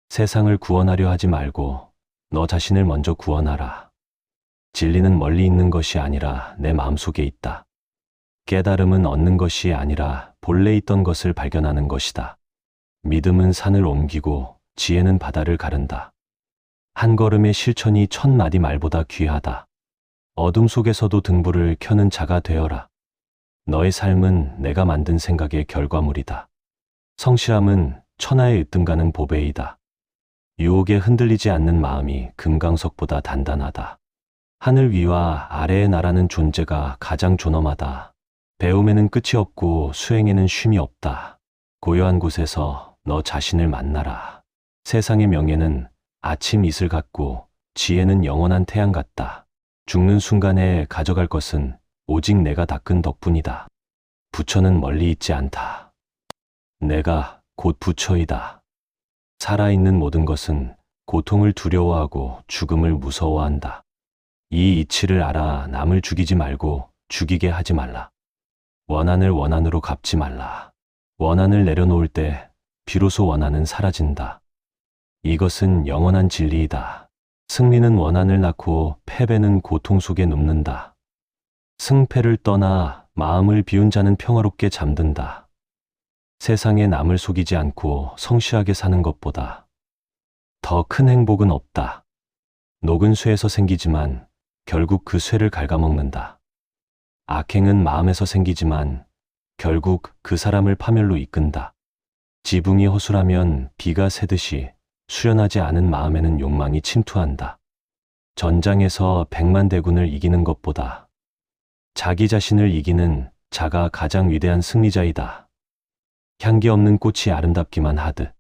세상을 구원하려 하지 말고 너 자신을 먼저 구원하라. 진리는 멀리 있는 것이 아니라 내 마음속에 있다. 깨달음은 얻는 것이 아니라 본래 있던 것을 발견하는 것이다. 믿음은 산을 옮기고 지혜는 바다를 가른다. 한 걸음의 실천이 1000마디 말보다 귀하다. 어둠 속에서도 등불을 켜는 자가 되어라. 너의 삶은 내가 만든 생각의 결과물이다. 성실함은 천하의 으뜸가는 보배이다. 유혹에 흔들리지 않는 마음이 금강석보다 단단하다. 하늘 위와 아래의 나라는 존재가 가장 존엄하다. 배움에는 끝이 없고 수행에는 쉼이 없다. 고요한 곳에서 너 자신을 만나라. 세상의 명예는 아침 이슬 같고 지혜는 영원한 태양 같다. 죽는 순간에 가져갈 것은 오직 내가 닦은 덕분이다. 부처는 멀리 있지 않다. 내가 곧 부처이다. 살아있는 모든 것은 고통을 두려워하고 죽음을 무서워한다. 이 이치를 알아 남을 죽이지 말고 죽이게 하지 말라. 원한을 원한으로 갚지 말라. 원한을 내려놓을 때 비로소 원한은 사라진다. 이것은 영원한 진리이다. 승리는 원한을 낳고 패배는 고통 속에 눕는다. 승패를 떠나 마음을 비운 자는 평화롭게 잠든다. 세상에 남을 속이지 않고 성실하게 사는 것보다 더 큰 행복은 없다. 녹은 쇠에서 생기지만 결국 그 쇠를 갉아먹는다. 악행은 마음에서 생기지만 결국 그 사람을 파멸로 이끈다. 지붕이 허술하면 비가 새듯이 수련하지 않은 마음에는 욕망이 침투한다. 전장에서 100만 대군을 이기는 것보다 자기 자신을 이기는 자가 가장 위대한 승리자이다. 향기 없는 꽃이 아름답기만 하듯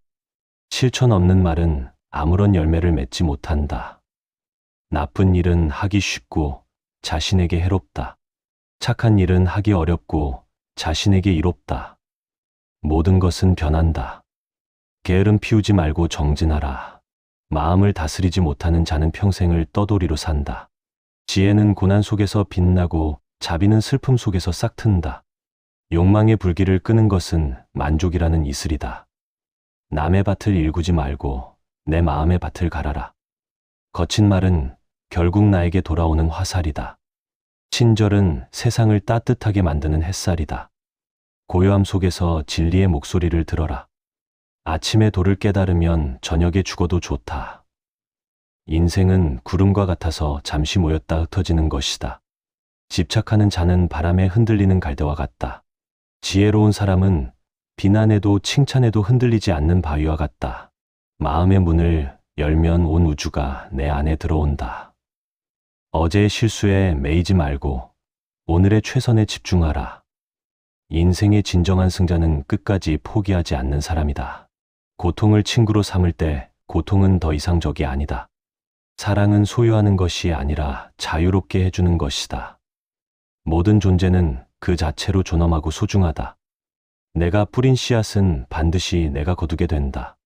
실천 없는 말은 아무런 열매를 맺지 못한다. 나쁜 일은 하기 쉽고 자신에게 해롭다. 착한 일은 하기 어렵고 자신에게 이롭다. 모든 것은 변한다. 게으름 피우지 말고 정진하라. 마음을 다스리지 못하는 자는 평생을 떠돌이로 산다. 지혜는 고난 속에서 빛나고 자비는 슬픔 속에서 싹튼다. 욕망의 불길을 끄는 것은 만족이라는 이슬이다. 남의 밭을 일구지 말고 내 마음의 밭을 갈아라. 거친 말은 결국 나에게 돌아오는 화살이다. 친절은 세상을 따뜻하게 만드는 햇살이다. 고요함 속에서 진리의 목소리를 들어라. 아침에 도를 깨달으면 저녁에 죽어도 좋다. 인생은 구름과 같아서 잠시 모였다 흩어지는 것이다. 집착하는 자는 바람에 흔들리는 갈대와 같다. 지혜로운 사람은 비난에도 칭찬에도 흔들리지 않는 바위와 같다. 마음의 문을 열면 온 우주가 내 안에 들어온다. 어제의 실수에 매이지 말고 오늘의 최선에 집중하라. 인생의 진정한 승자는 끝까지 포기하지 않는 사람이다. 고통을 친구로 삼을 때 고통은 더 이상 적이 아니다. 사랑은 소유하는 것이 아니라 자유롭게 해주는 것이다. 모든 존재는 그 자체로 존엄하고 소중하다. 내가 뿌린 씨앗은 반드시 내가 거두게 된다.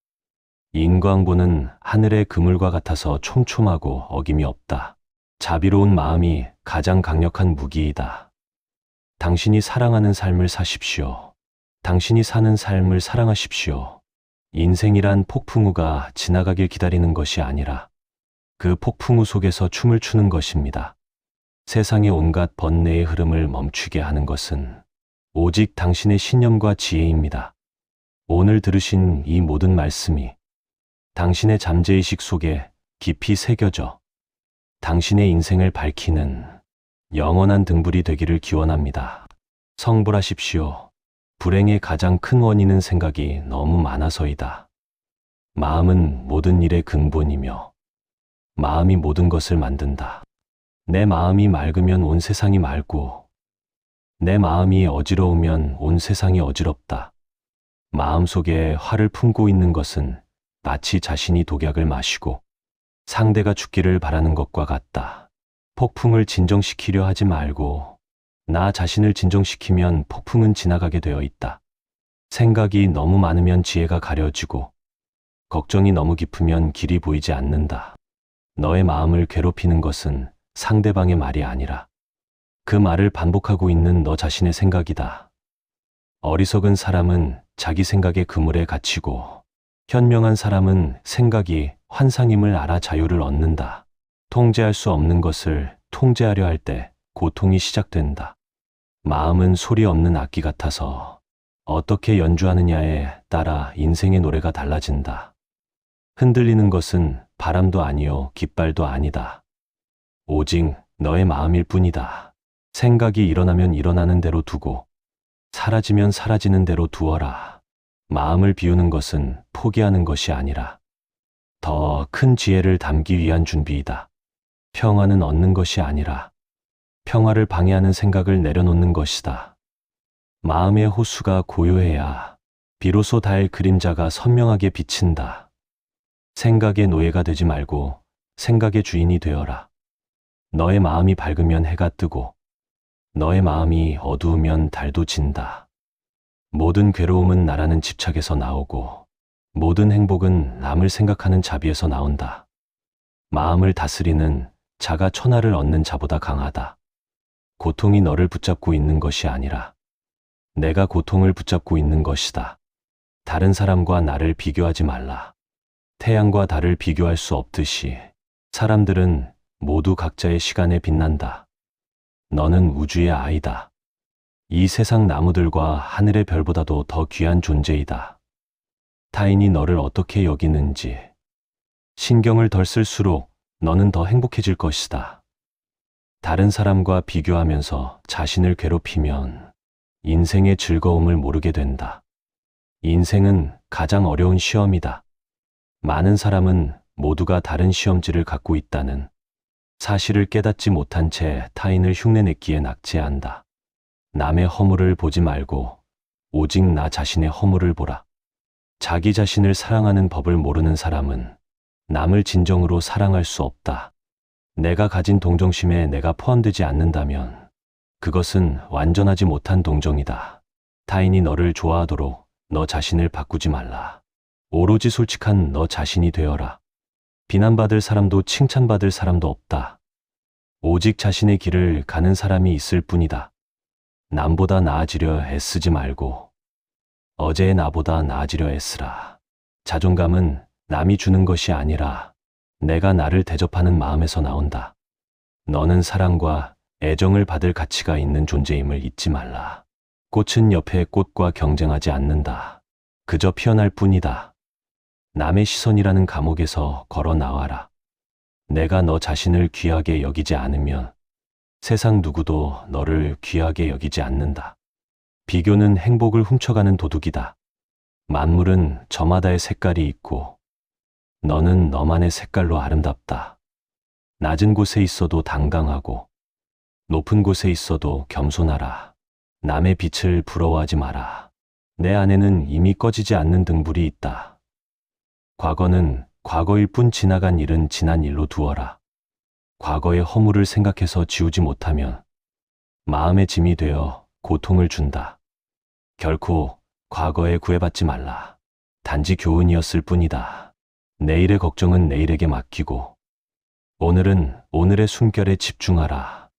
인광보는 하늘의 그물과 같아서 촘촘하고 어김이 없다. 자비로운 마음이 가장 강력한 무기이다. 당신이 사랑하는 삶을 사십시오. 당신이 사는 삶을 사랑하십시오. 인생이란 폭풍우가 지나가길 기다리는 것이 아니라 그 폭풍우 속에서 춤을 추는 것입니다. 세상의 온갖 번뇌의 흐름을 멈추게 하는 것은 오직 당신의 신념과 지혜입니다. 오늘 들으신 이 모든 말씀이 당신의 잠재의식 속에 깊이 새겨져 당신의 인생을 밝히는 영원한 등불이 되기를 기원합니다. 성불하십시오. 불행의 가장 큰 원인은 생각이 너무 많아서이다. 마음은 모든 일의 근본이며 마음이 모든 것을 만든다. 내 마음이 맑으면 온 세상이 맑고 내 마음이 어지러우면 온 세상이 어지럽다. 마음속에 화를 품고 있는 것은 마치 자신이 독약을 마시고 상대가 죽기를 바라는 것과 같다. 폭풍을 진정시키려 하지 말고 나 자신을 진정시키면 폭풍은 지나가게 되어 있다. 생각이 너무 많으면 지혜가 가려지고 걱정이 너무 깊으면 길이 보이지 않는다. 너의 마음을 괴롭히는 것은 상대방의 말이 아니라 그 말을 반복하고 있는 너 자신의 생각이다. 어리석은 사람은 자기 생각의 그물에 갇히고 현명한 사람은 생각이 환상임을 알아 자유를 얻는다. 통제할 수 없는 것을 통제하려 할 때 고통이 시작된다. 마음은 소리 없는 악기 같아서 어떻게 연주하느냐에 따라 인생의 노래가 달라진다. 흔들리는 것은 바람도 아니요 깃발도 아니다. 오직 너의 마음일 뿐이다. 생각이 일어나면 일어나는 대로 두고 사라지면 사라지는 대로 두어라. 마음을 비우는 것은 포기하는 것이 아니라 더 큰 지혜를 담기 위한 준비이다. 평화는 얻는 것이 아니라 평화를 방해하는 생각을 내려놓는 것이다. 마음의 호수가 고요해야 비로소 달 그림자가 선명하게 비친다. 생각의 노예가 되지 말고 생각의 주인이 되어라. 너의 마음이 밝으면 해가 뜨고 너의 마음이 어두우면 달도 진다. 모든 괴로움은 나라는 집착에서 나오고 모든 행복은 남을 생각하는 자비에서 나온다. 마음을 다스리는 자가 천하를 얻는 자보다 강하다. 고통이 너를 붙잡고 있는 것이 아니라 내가 고통을 붙잡고 있는 것이다. 다른 사람과 나를 비교하지 말라. 태양과 달을 비교할 수 없듯이 사람들은 모두 각자의 시간에 빛난다. 너는 우주의 아이다. 이 세상 나무들과 하늘의 별보다도 더 귀한 존재이다. 타인이 너를 어떻게 여기는지 신경을 덜 쓸수록 너는 더 행복해질 것이다. 다른 사람과 비교하면서 자신을 괴롭히면 인생의 즐거움을 모르게 된다. 인생은 가장 어려운 시험이다. 많은 사람은 모두가 다른 시험지를 갖고 있다는 사실을 깨닫지 못한 채 타인을 흉내내기에 낙제한다. 남의 허물을 보지 말고 오직 나 자신의 허물을 보라. 자기 자신을 사랑하는 법을 모르는 사람은 남을 진정으로 사랑할 수 없다. 내가 가진 동정심에 내가 포함되지 않는다면 그것은 완전하지 못한 동정이다. 타인이 너를 좋아하도록 너 자신을 바꾸지 말라. 오로지 솔직한 너 자신이 되어라. 비난받을 사람도 칭찬받을 사람도 없다. 오직 자신의 길을 가는 사람이 있을 뿐이다. 남보다 나아지려 애쓰지 말고 어제의 나보다 나아지려 애쓰라. 자존감은 남이 주는 것이 아니라 내가 나를 대접하는 마음에서 나온다. 너는 사랑과 애정을 받을 가치가 있는 존재임을 잊지 말라. 꽃은 옆의 꽃과 경쟁하지 않는다. 그저 피어날 뿐이다. 남의 시선이라는 감옥에서 걸어 나와라. 내가 너 자신을 귀하게 여기지 않으면 세상 누구도 너를 귀하게 여기지 않는다. 비교는 행복을 훔쳐가는 도둑이다. 만물은 저마다의 색깔이 있고 너는 너만의 색깔로 아름답다. 낮은 곳에 있어도 당당하고 높은 곳에 있어도 겸손하라. 남의 빛을 부러워하지 마라. 내 안에는 이미 꺼지지 않는 등불이 있다. 과거는 과거일 뿐 지나간 일은 지난 일로 두어라. 과거의 허물을 생각해서 지우지 못하면 마음의 짐이 되어 고통을 준다. 결코 과거에 구애받지 말라. 단지 교훈이었을 뿐이다. 내일의 걱정은 내일에게 맡기고 오늘은 오늘의 숨결에 집중하라.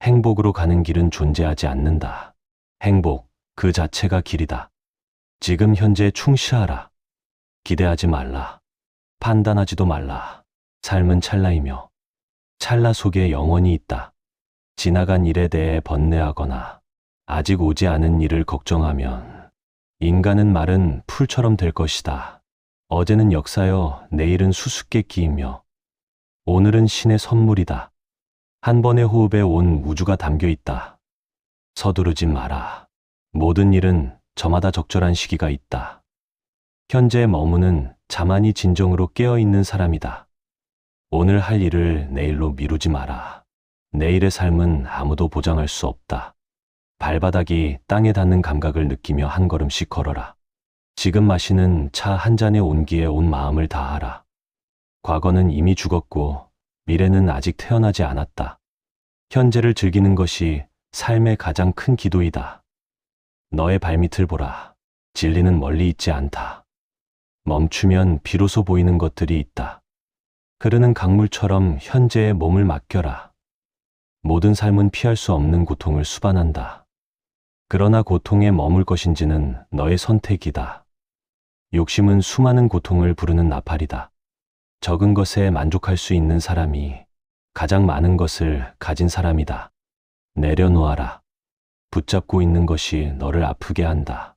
행복으로 가는 길은 존재하지 않는다. 행복 그 자체가 길이다. 지금 현재에 충실하라. 기대하지 말라. 판단하지도 말라. 삶은 찰나이며 찰나 속에 영원이 있다. 지나간 일에 대해 번뇌하거나 아직 오지 않은 일을 걱정하면 인간은 마른 풀처럼 될 것이다. 어제는 역사여 내일은 수수께끼이며 오늘은 신의 선물이다. 한 번의 호흡에 온 우주가 담겨 있다. 서두르지 마라. 모든 일은 저마다 적절한 시기가 있다. 현재에 머무는 자만이 진정으로 깨어있는 사람이다. 오늘 할 일을 내일로 미루지 마라. 내일의 삶은 아무도 보장할 수 없다. 발바닥이 땅에 닿는 감각을 느끼며 한 걸음씩 걸어라. 지금 마시는 차 한 잔의 온기에 온 마음을 다하라. 과거는 이미 죽었고 미래는 아직 태어나지 않았다. 현재를 즐기는 것이 삶의 가장 큰 기도이다. 너의 발밑을 보라. 진리는 멀리 있지 않다. 멈추면 비로소 보이는 것들이 있다. 흐르는 강물처럼 현재의 몸을 맡겨라. 모든 삶은 피할 수 없는 고통을 수반한다. 그러나 고통에 머물 것인지는 너의 선택이다. 욕심은 수많은 고통을 부르는 나팔이다. 적은 것에 만족할 수 있는 사람이 가장 많은 것을 가진 사람이다. 내려놓아라. 붙잡고 있는 것이 너를 아프게 한다.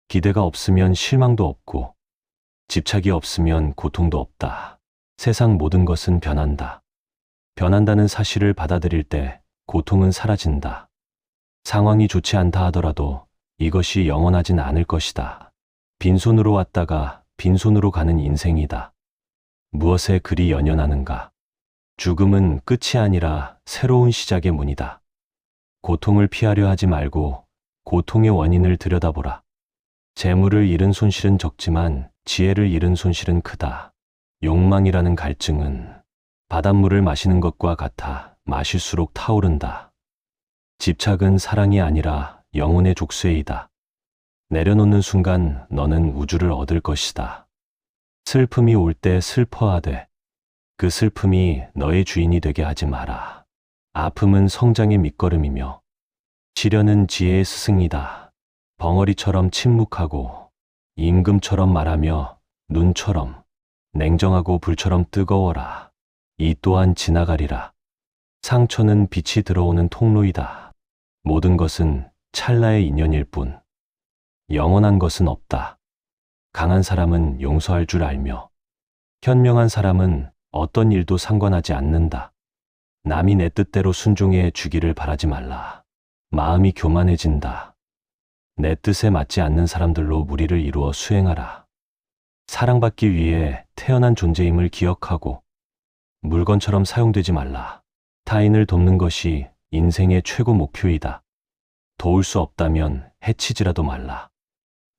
기대가 없으면 실망도 없고 집착이 없으면 고통도 없다. 세상 모든 것은 변한다. 변한다는 사실을 받아들일 때 고통은 사라진다. 상황이 좋지 않다 하더라도 이것이 영원하진 않을 것이다. 빈손으로 왔다가 빈손으로 가는 인생이다. 무엇에 그리 연연하는가? 죽음은 끝이 아니라 새로운 시작의 문이다. 고통을 피하려 하지 말고 고통의 원인을 들여다보라. 재물을 잃은 손실은 적지만 지혜를 잃은 손실은 크다. 욕망이라는 갈증은 바닷물을 마시는 것과 같아 마실수록 타오른다. 집착은 사랑이 아니라 영혼의 족쇄이다. 내려놓는 순간 너는 우주를 얻을 것이다. 슬픔이 올 때 슬퍼하되 그 슬픔이 너의 주인이 되게 하지 마라. 아픔은 성장의 밑거름이며 시련은 지혜의 스승이다. 벙어리처럼 침묵하고 임금처럼 말하며 눈처럼 냉정하고 불처럼 뜨거워라. 이 또한 지나가리라. 상처는 빛이 들어오는 통로이다. 모든 것은 찰나의 인연일 뿐 영원한 것은 없다. 강한 사람은 용서할 줄 알며 현명한 사람은 어떤 일도 상관하지 않는다. 남이 내 뜻대로 순종해 주기를 바라지 말라. 마음이 교만해진다. 내 뜻에 맞지 않는 사람들로 무리를 이루어 수행하라. 사랑받기 위해 태어난 존재임을 기억하고 물건처럼 사용되지 말라. 타인을 돕는 것이 인생의 최고 목표이다. 도울 수 없다면 해치지라도 말라.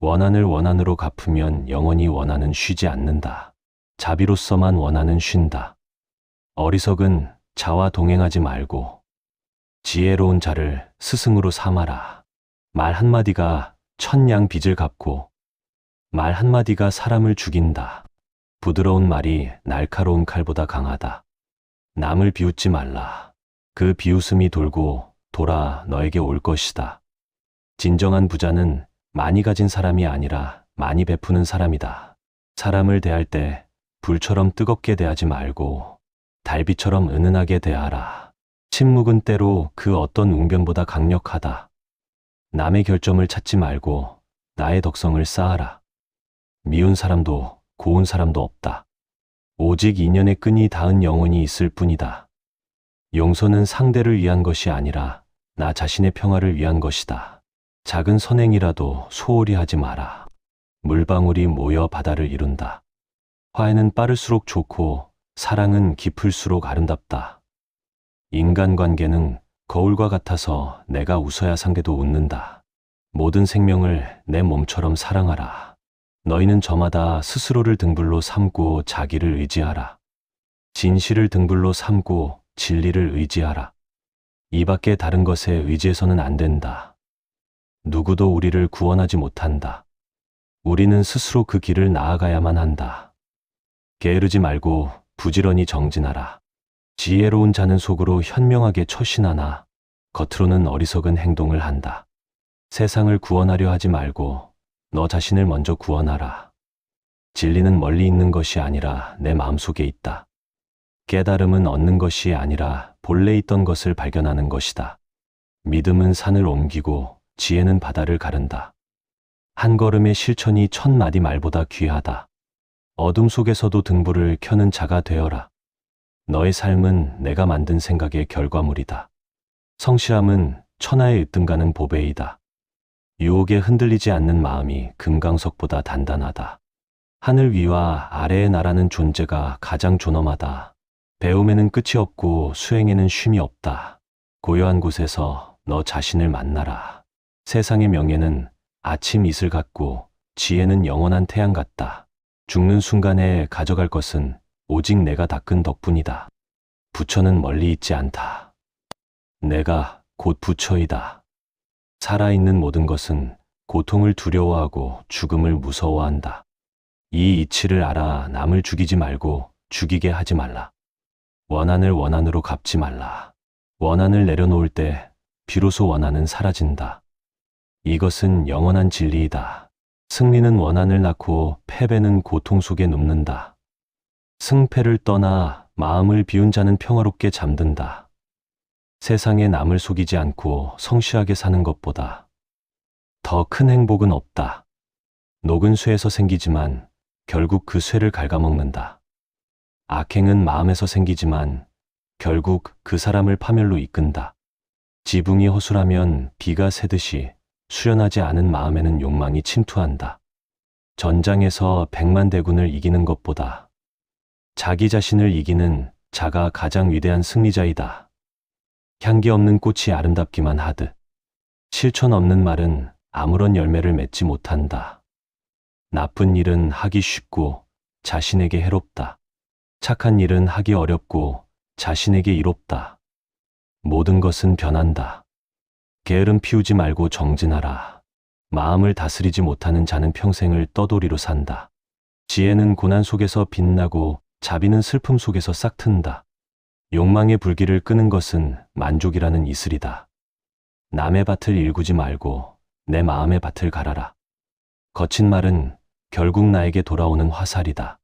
원한을 원한으로 갚으면 영원히 원한은 쉬지 않는다. 자비로서만 원한은 쉰다. 어리석은 자와 동행하지 말고 지혜로운 자를 스승으로 삼아라. 말 한마디가 천냥 빚을 갚고 말 한마디가 사람을 죽인다. 부드러운 말이 날카로운 칼보다 강하다. 남을 비웃지 말라. 그 비웃음이 돌고 돌아 너에게 올 것이다. 진정한 부자는 많이 가진 사람이 아니라 많이 베푸는 사람이다. 사람을 대할 때 불처럼 뜨겁게 대하지 말고 달빛처럼 은은하게 대하라. 침묵은 때로 그 어떤 웅변보다 강력하다. 남의 결점을 찾지 말고 나의 덕성을 쌓아라. 미운 사람도 고운 사람도 없다. 오직 인연의 끈이 닿은 영혼이 있을 뿐이다. 용서는 상대를 위한 것이 아니라 나 자신의 평화를 위한 것이다. 작은 선행이라도 소홀히 하지 마라. 물방울이 모여 바다를 이룬다. 화해는 빠를수록 좋고 사랑은 깊을수록 아름답다. 인간관계는 거울과 같아서 내가 웃어야 상대도 웃는다. 모든 생명을 내 몸처럼 사랑하라. 너희는 저마다 스스로를 등불로 삼고 자기를 의지하라. 진실을 등불로 삼고 진리를 의지하라. 이 밖에 다른 것에 의지해서는 안 된다. 누구도 우리를 구원하지 못한다. 우리는 스스로 그 길을 나아가야만 한다. 게으르지 말고 부지런히 정진하라. 지혜로운 자는 속으로 현명하게 처신하나 겉으로는 어리석은 행동을 한다. 세상을 구원하려 하지 말고 너 자신을 먼저 구원하라. 진리는 멀리 있는 것이 아니라 내 마음속에 있다. 깨달음은 얻는 것이 아니라 본래 있던 것을 발견하는 것이다. 믿음은 산을 옮기고 지혜는 바다를 가른다. 한 걸음의 실천이 1000마디 말보다 귀하다. 어둠 속에서도 등불을 켜는 자가 되어라. 너의 삶은 내가 만든 생각의 결과물이다. 성실함은 천하의 으뜸가는 보배이다. 유혹에 흔들리지 않는 마음이 금강석보다 단단하다. 하늘 위와 아래의 나라는 존재가 가장 존엄하다. 배움에는 끝이 없고 수행에는 쉼이 없다. 고요한 곳에서 너 자신을 만나라. 세상의 명예는 아침 이슬 같고 지혜는 영원한 태양 같다. 죽는 순간에 가져갈 것은 오직 내가 닦은 덕분이다. 부처는 멀리 있지 않다. 내가 곧 부처이다. 살아있는 모든 것은 고통을 두려워하고 죽음을 무서워한다. 이 이치를 알아 남을 죽이지 말고 죽이게 하지 말라. 원한을 원한으로 갚지 말라. 원한을 내려놓을 때 비로소 원한은 사라진다. 이것은 영원한 진리이다. 승리는 원한을 낳고 패배는 고통 속에 눕는다. 승패를 떠나 마음을 비운 자는 평화롭게 잠든다. 세상에 남을 속이지 않고 성실하게 사는 것보다 더 큰 행복은 없다. 녹은 쇠에서 생기지만 결국 그 쇠를 갉아먹는다. 악행은 마음에서 생기지만 결국 그 사람을 파멸로 이끈다. 지붕이 허술하면 비가 새듯이 수련하지 않은 마음에는 욕망이 침투한다. 전장에서 100만 대군을 이기는 것보다 자기 자신을 이기는 자가 가장 위대한 승리자이다. 향기 없는 꽃이 아름답기만 하듯 실천 없는 말은 아무런 열매를 맺지 못한다. 나쁜 일은 하기 쉽고 자신에게 해롭다. 착한 일은 하기 어렵고 자신에게 이롭다. 모든 것은 변한다. 게으름 피우지 말고 정진하라. 마음을 다스리지 못하는 자는 평생을 떠돌이로 산다. 지혜는 고난 속에서 빛나고 자비는 슬픔 속에서 싹튼다. 욕망의 불길을 끄는 것은 만족이라는 이슬이다. 남의 밭을 일구지 말고 내 마음의 밭을 갈아라. 거친 말은 결국 나에게 돌아오는 화살이다.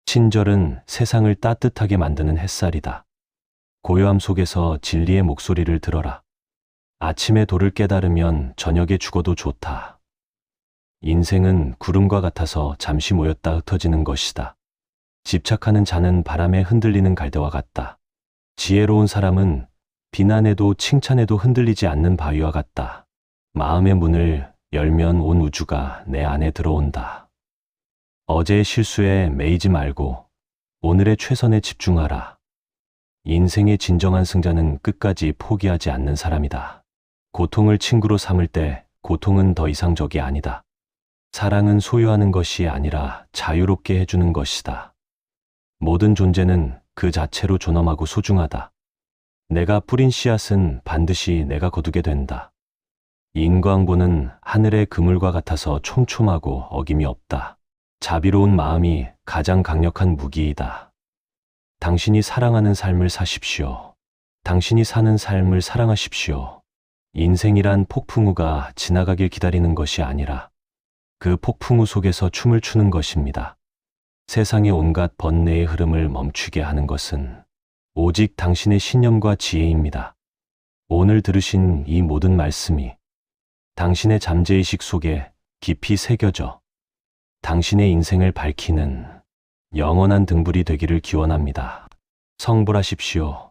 친절은 세상을 따뜻하게 만드는 햇살이다. 고요함 속에서 진리의 목소리를 들어라. 아침에 도를 깨달으면 저녁에 죽어도 좋다. 인생은 구름과 같아서 잠시 모였다 흩어지는 것이다. 집착하는 자는 바람에 흔들리는 갈대와 같다. 지혜로운 사람은 비난에도 칭찬에도 흔들리지 않는 바위와 같다. 마음의 문을 열면 온 우주가 내 안에 들어온다. 어제의 실수에 매이지 말고 오늘의 최선에 집중하라. 인생의 진정한 승자는 끝까지 포기하지 않는 사람이다. 고통을 친구로 삼을 때 고통은 더 이상 적이 아니다. 사랑은 소유하는 것이 아니라 자유롭게 해주는 것이다. 모든 존재는 그 자체로 존엄하고 소중하다. 내가 뿌린 씨앗은 반드시 내가 거두게 된다. 인광보는 하늘의 그물과 같아서 촘촘하고 어김이 없다. 자비로운 마음이 가장 강력한 무기이다. 당신이 사랑하는 삶을 사십시오. 당신이 사는 삶을 사랑하십시오. 인생이란 폭풍우가 지나가길 기다리는 것이 아니라 그 폭풍우 속에서 춤을 추는 것입니다. 세상의 온갖 번뇌의 흐름을 멈추게 하는 것은 오직 당신의 신념과 지혜입니다. 오늘 들으신 이 모든 말씀이 당신의 잠재의식 속에 깊이 새겨져 당신의 인생을 밝히는 영원한 등불이 되기를 기원합니다. 성불하십시오.